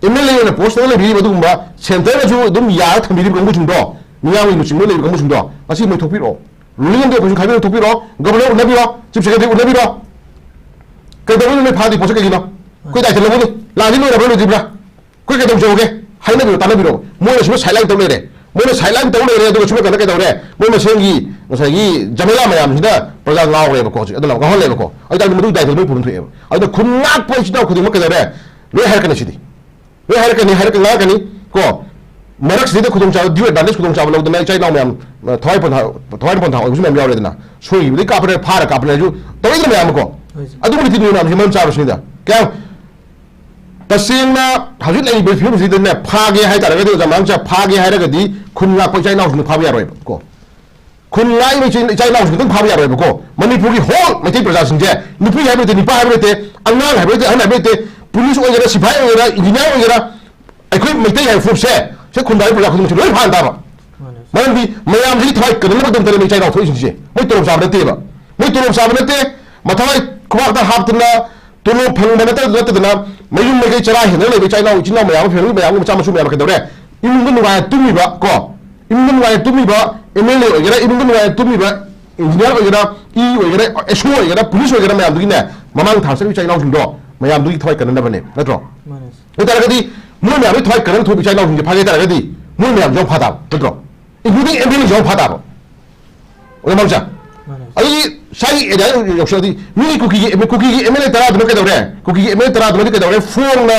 MLA na post le bi ba du ba center na ju dum ya tham bi ko chung do miyam ni chung le ko chung do asi mo thopi ro ruling de ko chung khabe thopi ro governor na bi ro chief secretary na bi ro ke da ne phadi post ke gi no ko dai le mo la ni lo ra lo ji bra ko ke dum jo ge hai na bi ta na bi ro mo le shima silent to le re mo le silent to le re do shima ka na ke do re mo ma seng gi mo sai gi jamela mayam ji da praja ngaw re ba ko ji adu la ngaw le ba ko ai da mo du dai mo purun thu e ai da khun nak po chi da khu di mo ke da re lo har ka na chi di we har ka nga ka ni ko marak sidi khudum chaw diwe advantage khudum chaw lo da chai naw myam thoi pon tha ju myam yaw re na so yi de ka pare phar ka pare ju to yi myam ko adu ni ti ni na himam chaw sni da ka tasena hajit lai be film sidi ne pha ge hai ta ra ga jamang cha pha ge hai ra ga di khun nga ko chai naw sni pha ya ro ko khun lai me chai naw sni pha ya ro ko manipur ki hol me ti praja sing je ni pi hai be te ni pa hai be te angang hai be te an hai be te police वगैरह सिपाही वगैरह इंजीनियर वगैरह अखोई मैते है फुबसे से खुंदाई पुला खुदम से लोई फान दाबा मन भी मयाम जी थवाई कदन बदम तले मेचाई नाउ थोई सिंसे मै तोरम साबने तेबा मै तोरम साबने ते मथाई खुबाक दा हापतना तोलो फंगबने ते लतदना मयुम मेगे चरा हेने ले मेचाई नाउ चिनाउ मयाम फेमि मयाम मचा मसु मयाम के दरे इमुंग नुवाय तुमिबा को इमुंग नुवाय तुमिबा एमएलए वगैरह इमुंग नुवाय तुमिबा इंजीनियर वगैरह ई वगैरह एसओ वगैरह पुलिस वगैरह मयाम दुगिने ममांग थासे मेचाई now सिंदो mayam du thoi kan na bane natro Manas. ita ga di mu mayam thoi kan thoi bi chai nau phage ta ga di mu mayam jong phata natro including MLA jong phata ba o ma cha Manas. ai sai eda yoshadi mi kuki MLA tara du ke dawre kuki MLA tara du ke dawre phone na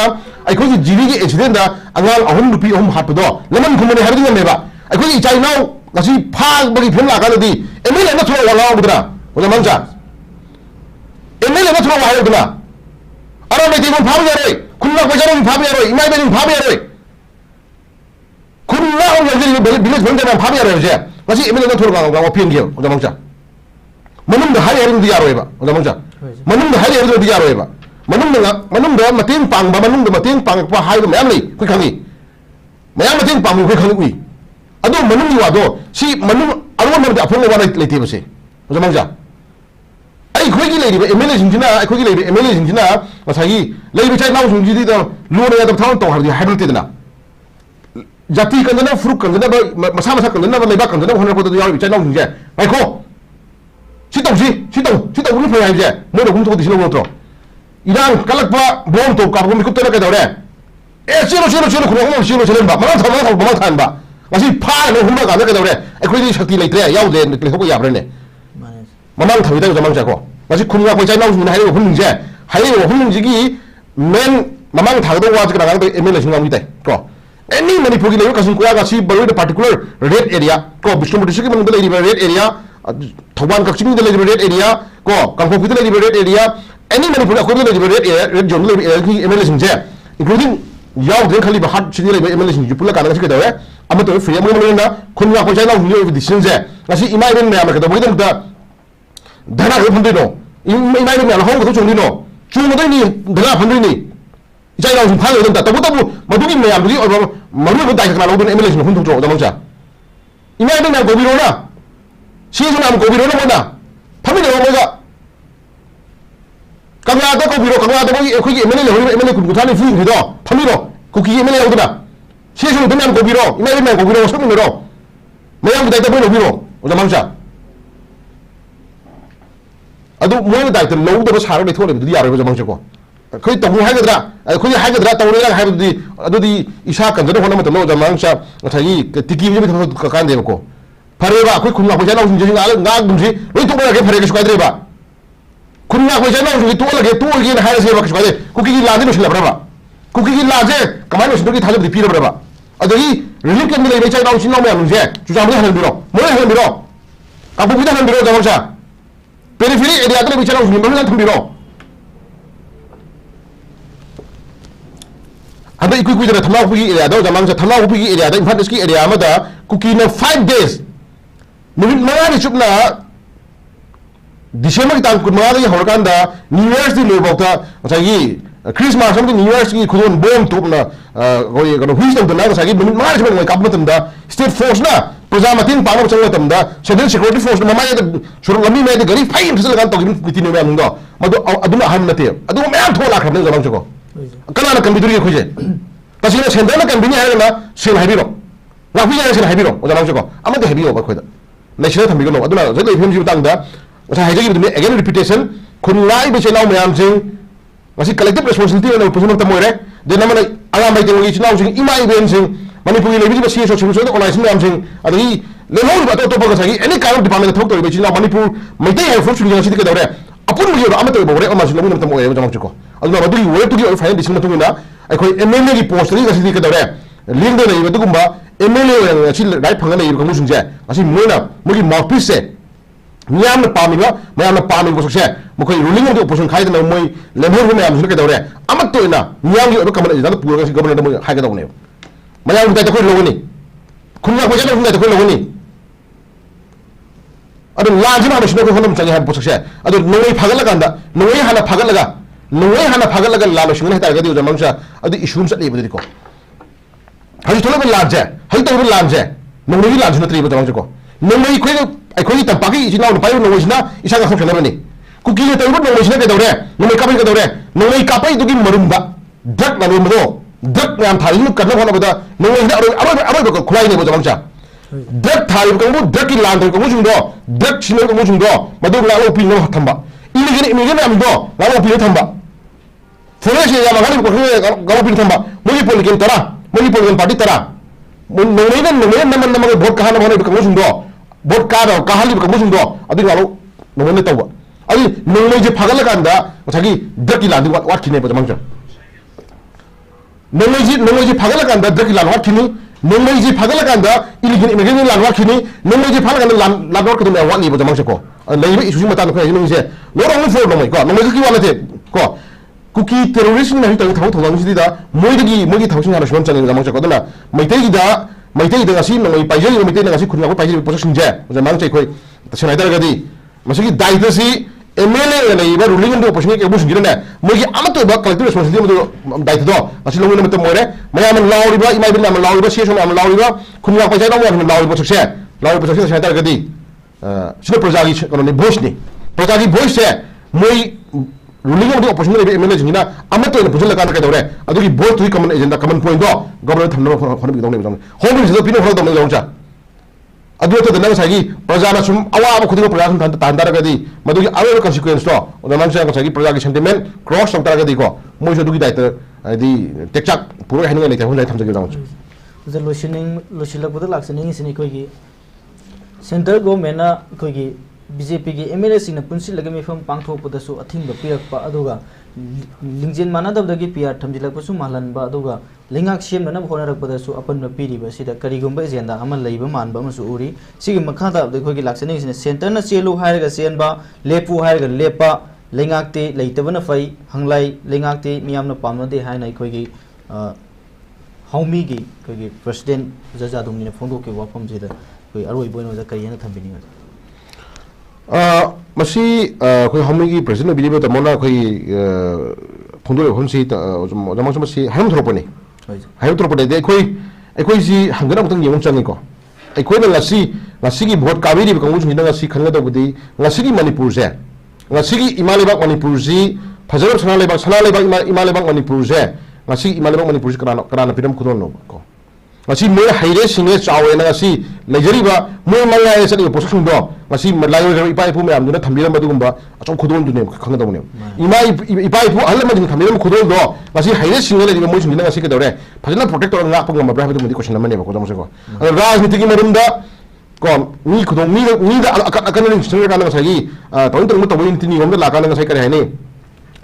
ai ko ji gi accident da angal ahum rupi ahum hat do laman khumani har di me ba ai ko chai nau ngasi phag bagi phim la ka di MLA na thora wala budra o ma cha MLA na thora wala budra ara me tingum phabi yare kunna ko jarum phabi yare imai be phabi yare kunna o yare village bende na phabi yare je ngasi MLA na thora ga pin ge o ma cha manum da hari hari di yaro ba o ma cha manum da hari hari di yaro ba manum da mating pang ba manum da mating pang pa hai ba mayam ni ku khangi mayam mating pang ku khangi ui ado manum ni wa do si manum arwan na da apong wa le te ba se o ma cha ai khoi gi lei ba MLA sing jina ai khoi gi lei ba MLA sing jina ma sa gi lei bi chai nau sung ji di da lu ne da thang tong har di hai te na jati kan na fruit kan na ba masa kan na ba le ba kan na hon ko da yaro bi chai nau sung je ai ko 시동 우리 보야 이제 뭐도 공통도 실어 놓더라 이랑 깔락바 보험 또 까고 미국 때문에 그래 에 싫어 그러고 싫어 봐 뭐만 타는 봐 다시 파는 혼자 가는 그래 에코디 셔티 레이트야 야우데 그 하고 야브네 마망 타위다 저 망자고 다시 군가 거기 나오는 분 하려고 혼능제 맨 마망 타도 와지가 나가는 MLA 중앙이 돼 거 any many 포기 레이트 가신 거야 같이 버리드 파티큘러 레드 에리아 거 비스무드 시기 먹는 데 레드 에리아 Thawban Kakching the red area, go, Kangkok the red area, any Manipur according to the red zone, MLS in there, including Yaw, then Kaliba Hot City MLS in Jupula Kanaka, Amateur Free Amanda, Kuna Pajana, new decisions there. I see imagine America, the wisdom that Dana Hundino, imagine a home to Chunino, Chumani, Dana Hundini. China in Thailand, that Mabuki Mayambi or Maru Diamond MLS in Hunto, the Moncha. Imagine a Gobirona. 시즌하면 고비로는 뭐냐? 파미네 뭐가? 강화도 고비로 강화도 거기 MLA 군구탄이 후임해도 파미로 거기 MLA 오더라. 시즌 되면 고비로 이메일면 고비로 소문으로 뭐야 그때 보는 고비로 오자 망자. 아도 뭐야 다이트 로우도 사람이 토르도 야를 보자 망자고. 거기 또 하게더라. 거기 하게더라 또 우리랑 하듯이 아도디 이사 간저도 혼나면 또 로우자 망자. 자기 티기비 좀 가까운데 놓고 파레바 그 군가 보자 나오신 저기 나 dum지 왜 또라게 파레게 수가드레바 군가 보자 나오신 또라게 또이긴 하야세 바 수가데 kuki 라데 노실라 브라바 kuki 라제 가만히 수도기 타접디 피러 브라바 아저기 릴릭 게 메차 나오신 나오면 안제 주장을 하는 비로 뭐에 하는 비로 가부비다 하는 비로 자모자 페리페리 에리아들 메차 나오신 뭐를 하는 비로 한번 이쿠이쿠이들 탐나후기 에리아도 자망자 탐나후기 에리아다 인파드스키 에리아마다 kuki는 5 days Mungkin mana cupna December kita angkut mana lagi horkan dah New Year's di luar waktu macam Christmas sampai New Year's ni kudun bom tu na kalau huis tu na macam mungkin mana cuma mereka apa tenda state force na Prajamatin panau macam tenda Central Security Force na mana itu suruh kami mereka gari fine pasal kan tu kita ni memang dah madu adu na ham nanti adu memang thola kerana zaman cakap kalau nak kami dulu kuje kasi na Central nak kami ni ada na sel habiro Rafi yang sel habiro zaman cakap amat tu habiro apa kau national thambigol no aduna jai phim ji tangda asa haijagi bidme again reputation khunlai be chenau mayam sing ngasi collective responsibility no pusun ta moire de namana ala mai tengi chenau sing imai ben sing manipuri lebi be CSO chimso de online mayam sing adi le no ba to ba sagi any kind of department thok to be chenau manipur mai te have force ni sidi ke dawre apun mu yo amata bo re ama sing no ta moire jamang chiko aduna ba duri wore tu gi final decision tu na ai khoi MLA gi post ri sidi ke dawre link de nei ba dugumba MLA yang cil right phangana iru kamu sungje asi moina mugi mouthpiece nyam na paminga mayam na pamingo sokse mukoi ruling of the opposition khai na moi lemhor me am suke dawre amat to ina nyam gi kamana ida pura ga government mo ha ga dawne mayam ta ko logoni kunga ko jana ta ko logoni adu lajina ba shino ko honam changi ha sokse adu noi phagal ganda noi hana phagal laga lalo shingna ta ga di jamangsa adu issues at lebedi ko Hari tu lebih lancar, hari tu lebih lancar. Nunggu lancar nanti ibu tolong cukup. Nunggu ikut tampaki isi naun payu nunggu isna isa nggak funksional ni. Kuki itu ibu nunggu isna kedau deh, nunggu kapai kedau deh, nunggu kapai itu gim merumba, dek nalu mero, dek yang thari ini kerana apa benda, nunggu isna apa betul kulai ni ibu tolong cukup. Dek thari kamu dek lancar kamu jumdo, dek sini kamu jumdo, madu lalu pilih thamba. Ini gini amdo, lalu pilih thamba. Forest या मागानी को गाव पिन थंबा मोगी पोलिटिकल तरा मोगी पोलिटिकल पार्टी तरा नोंगैन नमन भोट कहाना होने कमो सुंदो भोट का हाली कमो सुंदो अदि गालो नोंगैन तौबा अदि नोंगै जे फागल कांदा मथागी ड्रगी लांदी वाट खिने बजमंग नोंगै जे फागल कांदा ड्रगी लान वाट खिनी नोंगै जे फागल कांदा इलिगेल इमिग्रेशन लान वाट खिनी नोंगै जे फागल कांदा लान वाट खिनी वाट नि बजमंग को लेबे इशू मता नखै नोंगै नो रंग फोर नोंगै को नोंगै की वालाते को कुकी टेररिस्ट नहीं तंग थाउ थोलांग सिदा मोइदगी मोगी थाउसिंग हाना सुन चने जमंग चको दना मैतेगी दा सी नोंगै पाइजरी मैते नगासी खुनगा को पाइजरी पोजिशन जे जमंग चै खोइ तसनाय दरगदी मसगी दायित्व सी एमएलए लेबा रूलिंग एंड ओपोजिशन के बुसिन गिरने मोगी अमतो बा कलेक्टिव रिस्पांसिबिलिटी मदो दायित्व दो असि लोंगै नमते मोरे मयाम लाउरिबा इमाइबिन नाम लाउरिबा सेसो नाम लाउरिबा खुनगा पाइजरी दो लाउरिबा सकसे तसनाय दरगदी सिनो प्रजागी कनोनि भोइस नि प्रजागी भोइस से मोई रूलिंग ऑफ द ऑपोजिशन लेबे एमएलए जिना अमतो ने पुजल कान कदौरे अदुगी बोर्ड तुई कमन एजेंडा कमन पॉइंट दो गवर्नमेंट थमनो फन बिदौने बिदौने होम मिनिस्टर पिनो फल दमन लौचा अदु तो दना सागी प्रजाना सुम अवाब खुदिगो प्रजा सुम तांदारगदी मदुगी अवेर कॉन्सिक्वेंस तो उदमान से सागी प्रजा की सेंटिमेंट क्रॉस तौतारगदी को मोइसो दुगी दायित्व आदि टेक्चाक पुरो हाइनो लेते हुन लाइ थमजगे दाउच ज लोसिलकबद लाक्सनिंग सिनि कोइगी सेंट्रल गवर्नमेंट कोइगी बीजेपी की एमएलए सिंह पुनसिलगे मिफम पांगथोकपदसु अथिंग पिरकपा अदुगा लिंजेन मानदबदगी पीआर थमजिलकपसु मालनबा अदुगा लेंगाक सेमनना होनरकपदसु अपन पीरिबा सिदा करिगुंबा एजेंडा अमन लैबा मानबा अमसु उरी सिगी मखादा अदखोगी लाक्सनिंग सिने सेंटरना चेलु हायरगा चेनबा लेपु हायरगा लेपा लेंगाकते लैतबना फै हंगलाई लेंगाकते मियामना पामनदे हायना अखोगी हाउमीगी कोगी प्रेसिडेंट जजादुंगनि फोंदोके वाफमजिदा कोई अरोय बोयनो जा करियना थंबिनिगा मसी कोई हमेगी प्रेसिडेंट बिलिबो त मोना कोई फोंदोरे होनसी जमंग मसी हायम थरोपने हायम थरोपने दे कोई जी हंगना मतंग येमं चंगे को कोई न ngasi की vote Kaveri बकंगु जुंगिना ngasi Khanga दबुदी ngasi की मणिपुर से ngasi की इमालेबाग मणिपुर जी फजरब सनालेबाग इमालेबाग मणिपुर से ngasi इमालेबाग मणिपुर से कराना पिरम खुदोन नो को ngasi मोय हाइरे सिंगे चावे ना ngasi लेजरीबा मोय मंगाय सनी पोजिशन दो ngasi लायो इपाई पु मैम दुना थंबिरम बदुगुंबा अचौ खुदोन दुने खंगदबने इपाई पु अहल मदिन थंबिरम खुदोन दो ngasi हाइरे सिंगे लेदिबा मोय सिंगिना ngasi केदौरे फजना प्रोटेक्ट तोर ngak पंगम ब्रा बदुमदि क्वेश्चन मने बको जमसे को राजनीति की मरुंदा को मी खुदोन मी दा अकन सिंगे काना ngasi तोन तोन तो बोइन तिनी गमदा लाकाना ngasi करे हाइने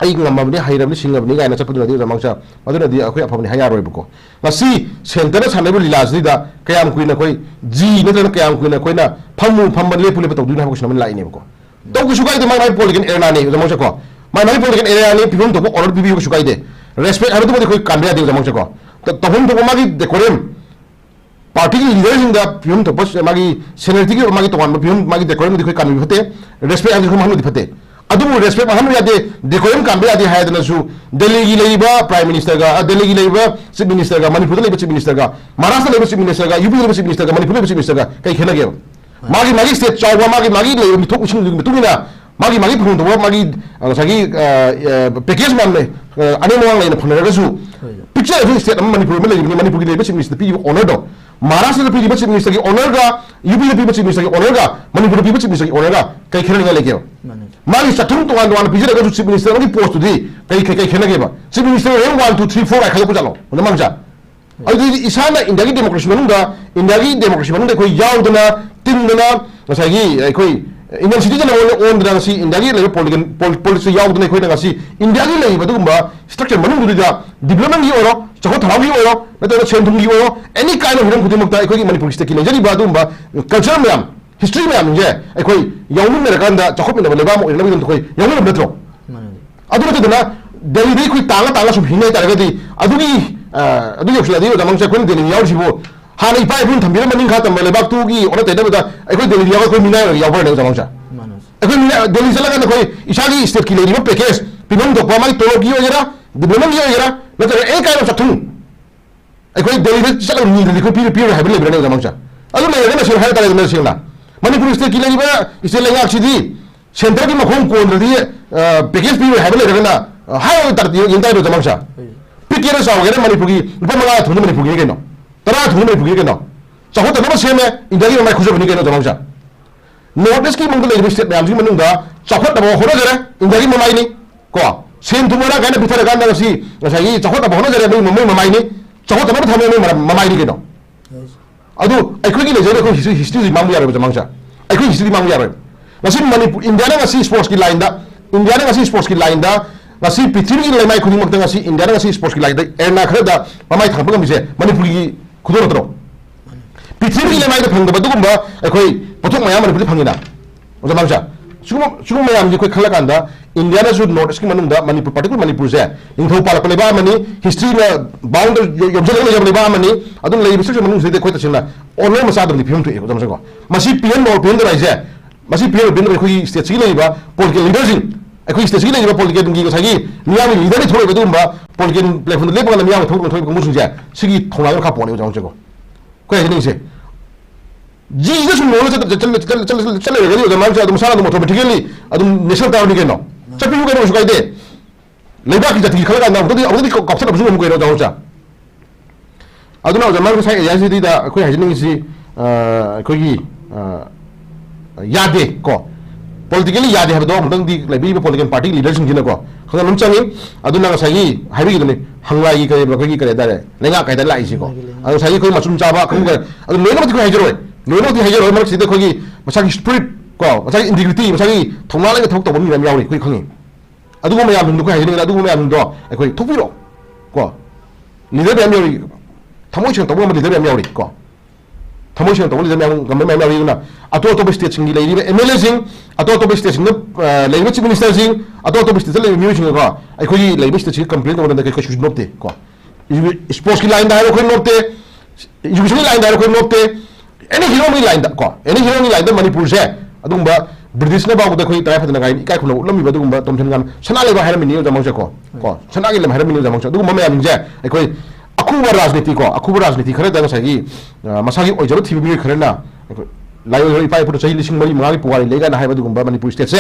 आई ngambabni hairabni singabni gaina chapudunadi jamangcha adunadi akhoi afabni hayaroi bako ngasi center sanaibu lilajni da kayam kuina koi ji natra kayam kuina koina phamban lepu lepu tawduna habo sinaman laine bako to ku sukai de mai political area ni jamangcha ko mai political area ni pibum to ko order bibi ku sukai de respect habu to koi kandia de jamangcha ko to hum to magi decorum party leaders in the pibum to bus magi seniority ki magi to pibum magi decorum di koi kanbi hote respect habu ko mahnu dipate अदुबु रेस्पेक्ट महम यादे डेकोरम कामबे यादे हायदनसु दिल्ली की लेबा प्राइम मिनिस्टर का दिल्ली की लेबा चीफ मिनिस्टर का मणिपुर लेबा चीफ मिनिस्टर का महाराष्ट्र लेबा चीफ मिनिस्टर का यूपी लेबा चीफ मिनिस्टर का मणिपुर लेबा चीफ मिनिस्टर का कई खेलगे मागी स्टेट चाववा मागी लेबा मिथुक उसिन मिथुगिना मागी फुन तो मागी सगी पैकेज मान में अने मोंग लेना फनरगसु पिक्चर स्टेट मणिपुर में लेबा मणिपुर की लेबा चीफ मिनिस्टर पी ऑनर दो महाराष्ट्र पी चीफ मिनिस्टर की ऑनर का यूपी पी चीफ मिनिस्टर की ऑनर का मणिपुर पी चीफ मिनिस्टर की ऑनर का कई खेलगे लेके मागी चतुम तो वान पिजर का चीफ मिनिस्टर की पोस्ट दी कई खेलगे चीफ मिनिस्टर 1 2 3 4 खाई को चलो नमंगजा अदि इसाना इंडिया की डेमोक्रेसी मनुंदा कोई यावदना तिंदना ngasi कोई इंडियन सिटीजन ओन दना ngasi इंडिया की लेबे पॉलिटिक्स यावदना कोई ngasi इंडिया की लेबे दुगुंबा स्ट्रक्चर मनुंदुदा डेवलपमेंट की ओरो चखो थराव की ओरो नतरा सेंथुम की ओरो एनी काइंड ऑफ हिरम खुदिमक्ता कोई मणिपुर स्टेट की लेजरी बादुंबा कल्चर मैम हिस्ट्री मैम जे कोई यावमुन मेरकांदा चखोपिना लेबा मो इरनबि कोई यावमुन नत्रो अदुना तदना दिल्ली दे कोई तांगा सुम हिने तारगदी अदुगी योक्सलादी जमंगसे कोन दिल्ली यावसिबो हाना इपाई पुन थंबिर मनिंग खातम लेबाक तुगी ओना तेदबदा कोई दिल्ली याव कोई मिना यावर ने जमंगसा कोई मिना दिल्ली चलागा कोई इसागी स्टेट की लेरिबो पैकेज पिनम दो पामाई तोलोगी होगेरा डिप्लोमेंट होगेरा नतर ए काइंड ऑफ चथुन कोई दिल्ली चला नि कोई पीर हाइबल लेबरे ने जमंगसा अदु लेगना से हाय तारे ने सेला मणिपुर स्टेट की लेबा इसे लेंगा सिदी सेंटर की मखों कोनदि पैकेज पीर हाइबल लेगना हाय तार यंता रो जमंगसा पिकेर सावगेरा मणिपुर की उपमगा थुन मणिपुर की केनो तरा थुन मणिपुर की केनो चाहो तनो सेमे इंडिया की माय खुजबनि केनो जमंगसा नॉर्थ ईस्ट की मंगल लेबा स्टेट मैम जी मनुंगा चाखत तबो होरगरे इंडिया की ममाइनी को sen tumara kana bithara kana ngasi ngasai chakot ba hono jare mai mamai ni chakot na thame mai mamai ni keno adu aikoi gi lejere ko history mamu yare jamangsa aikoi history mamu yare ngasi manipur india na ngasi sports ki line da india na ngasi sports ki line da ngasi pithiri gi lemai khuni mak ngasi india na ngasi sports ki line da erna khara da mamai thangpa ngam manipur gi khudoro tro pithiri gi lemai da phangda badugumba aikoi pothok mayam manipur phangina jamangsa sugu mayam ji koi khala kanda india na su north east ki manungda manipur particular manipur se ingthau palak leba mani history na boundary yobjale leba mani adun lei bisu manung se de koi tasina only masa dum phim tu jamangsa ko masi pn nor pn da ise masi pn bin koi state si leba political leaders ai state si leba political ngi sagi miyam leader ni thoi bedumba political platform leba na miyam thoi thoi musu je sigi thonga ka pone jamangsa ko ko ni se Jesus no chale gari da man adum sala dum automatically adum national town ni keno chapi yu keno sukai de leba ki jati khala na ododi kapsa da busu mu keno da aduna da man sai ya si da ko ya ni si ko gi yade ko politically yade ha do mudang di lebi political party leaders sing ko khana num changi aduna sai haibi gi ne hangla gi ka ko gi ka da lenga ka da lai si ko adu sai ko masum chaba ko ga adu lena mati ko hajero loino di hajar oi marksi de khogi masagi spirit ko masagi integrity masagi thongla la thok to bom mi yawi khoi khangi adu go mayam du ko hajar adu go mayam do khoi thopiro ko leader yam yawi thamoi chen to bo leader yam yawi ko thamoi chen to leader yam gam mayam yawi na ato to state sing lai ri mla sing ato to state sing lai chief minister sing ato to state lai mi sing ko ai khoi lai state complaint to da kai should not te ko sports ki line da khoi not te education line da khoi not te any hero ni line da ko any hero ni line da manipur se adumba british na ba ko da khoi tai phadna gai kai khuna ulami ba dugumba tom than gan sana le ba haram ni jamang se ko sana gi le haram ni jamang se dugumba me am je ai khoi akuba rajniti khare da sa gi masagi oijaro thibi mi khare na lai oi pai pu chai lising mari mangai puari le ga na hai ba dugumba manipur state se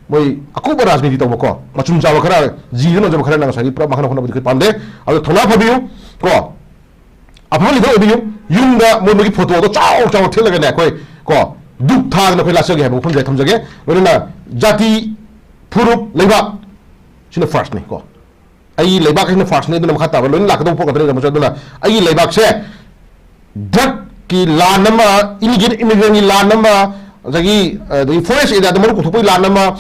moi akuba rajniti to ko machum jawa khara ji no jaba khare na sa gi pra makhana khona ba pande adu thona phabiu ko afali do obiu yumda mo gi photo do chao chao thela ga na koi ko duk thag na koi la sage ha phun jai tham jage na jati phurup leiba sina first ni ko ai leiba ka na first ni do na khata ba lon la ka do po ka tre ma na ai leiba se dak ki la nama illegal immigrant ni la nama jagi the forest area da mo ko thopoi la nama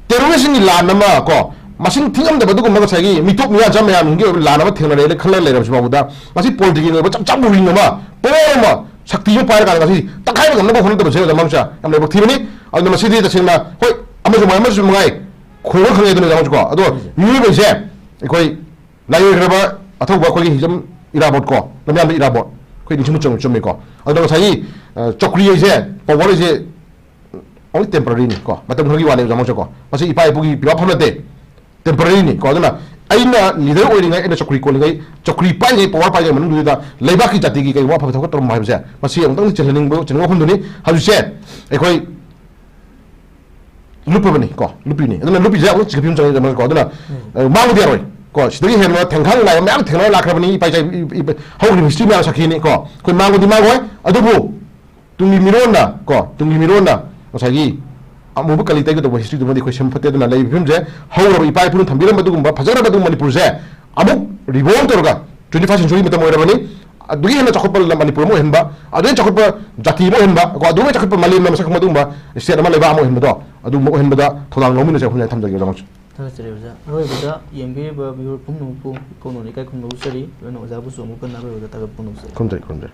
terrorism ni la nama ko masing thingam da badugum ma sagi mitok miya jam ya ngi la nama thengna le khala le rabsi babuda masi political ba cham buring nama poma sakti yo pair ka ngasi takai ga ngam khon da bse da mamsa am le bakthi ni adu masi di da singna hoi amasu mai khoi khang edu da ko adu yu be se koi la yo raba athu ba koi hijam irabot ko lamya irabot koi ni chum chum ko adu sai chokri je power je only temporary ni ko matam khagi wale da mamsa ko masi ipai bugi biwa phamate temporary ni ko na aina leader oiringa ena chokri ko lingai chokri pai ngai power pai manu du da leiba ki jati ki kai wa pha thok to mai bja masi amtang chelning bo chengo khon du ni haju se e khoi lupani ko lupini na lupi ja ko chipim chang da ko da mang dia roi ko sidri hen ma thengkhang la ma thengna la khrabani pai chai how ni history ma sakhi ni ko ko mang di ma goi adu bu tungi mirona sagi amu kali tay ko history du madi ko sempate na lai bhim je hawra ipai pun thambiram badugum ba fajara badugum manipur je amu revolt torga 21st century metam oira bani adugi hena chakopal manipur mo henba adu chakopal jati mo henba ko adu chakopal malim na sak madum ba state ma leba mo henba do adu mo henba da thodang nomi na chakopal tham jagi jamang ta chere ja roi bada yembe ba biur pum no pu ko no ni kai khum no sari no ja bu so mu kan na roi da ta pum no sari khum jai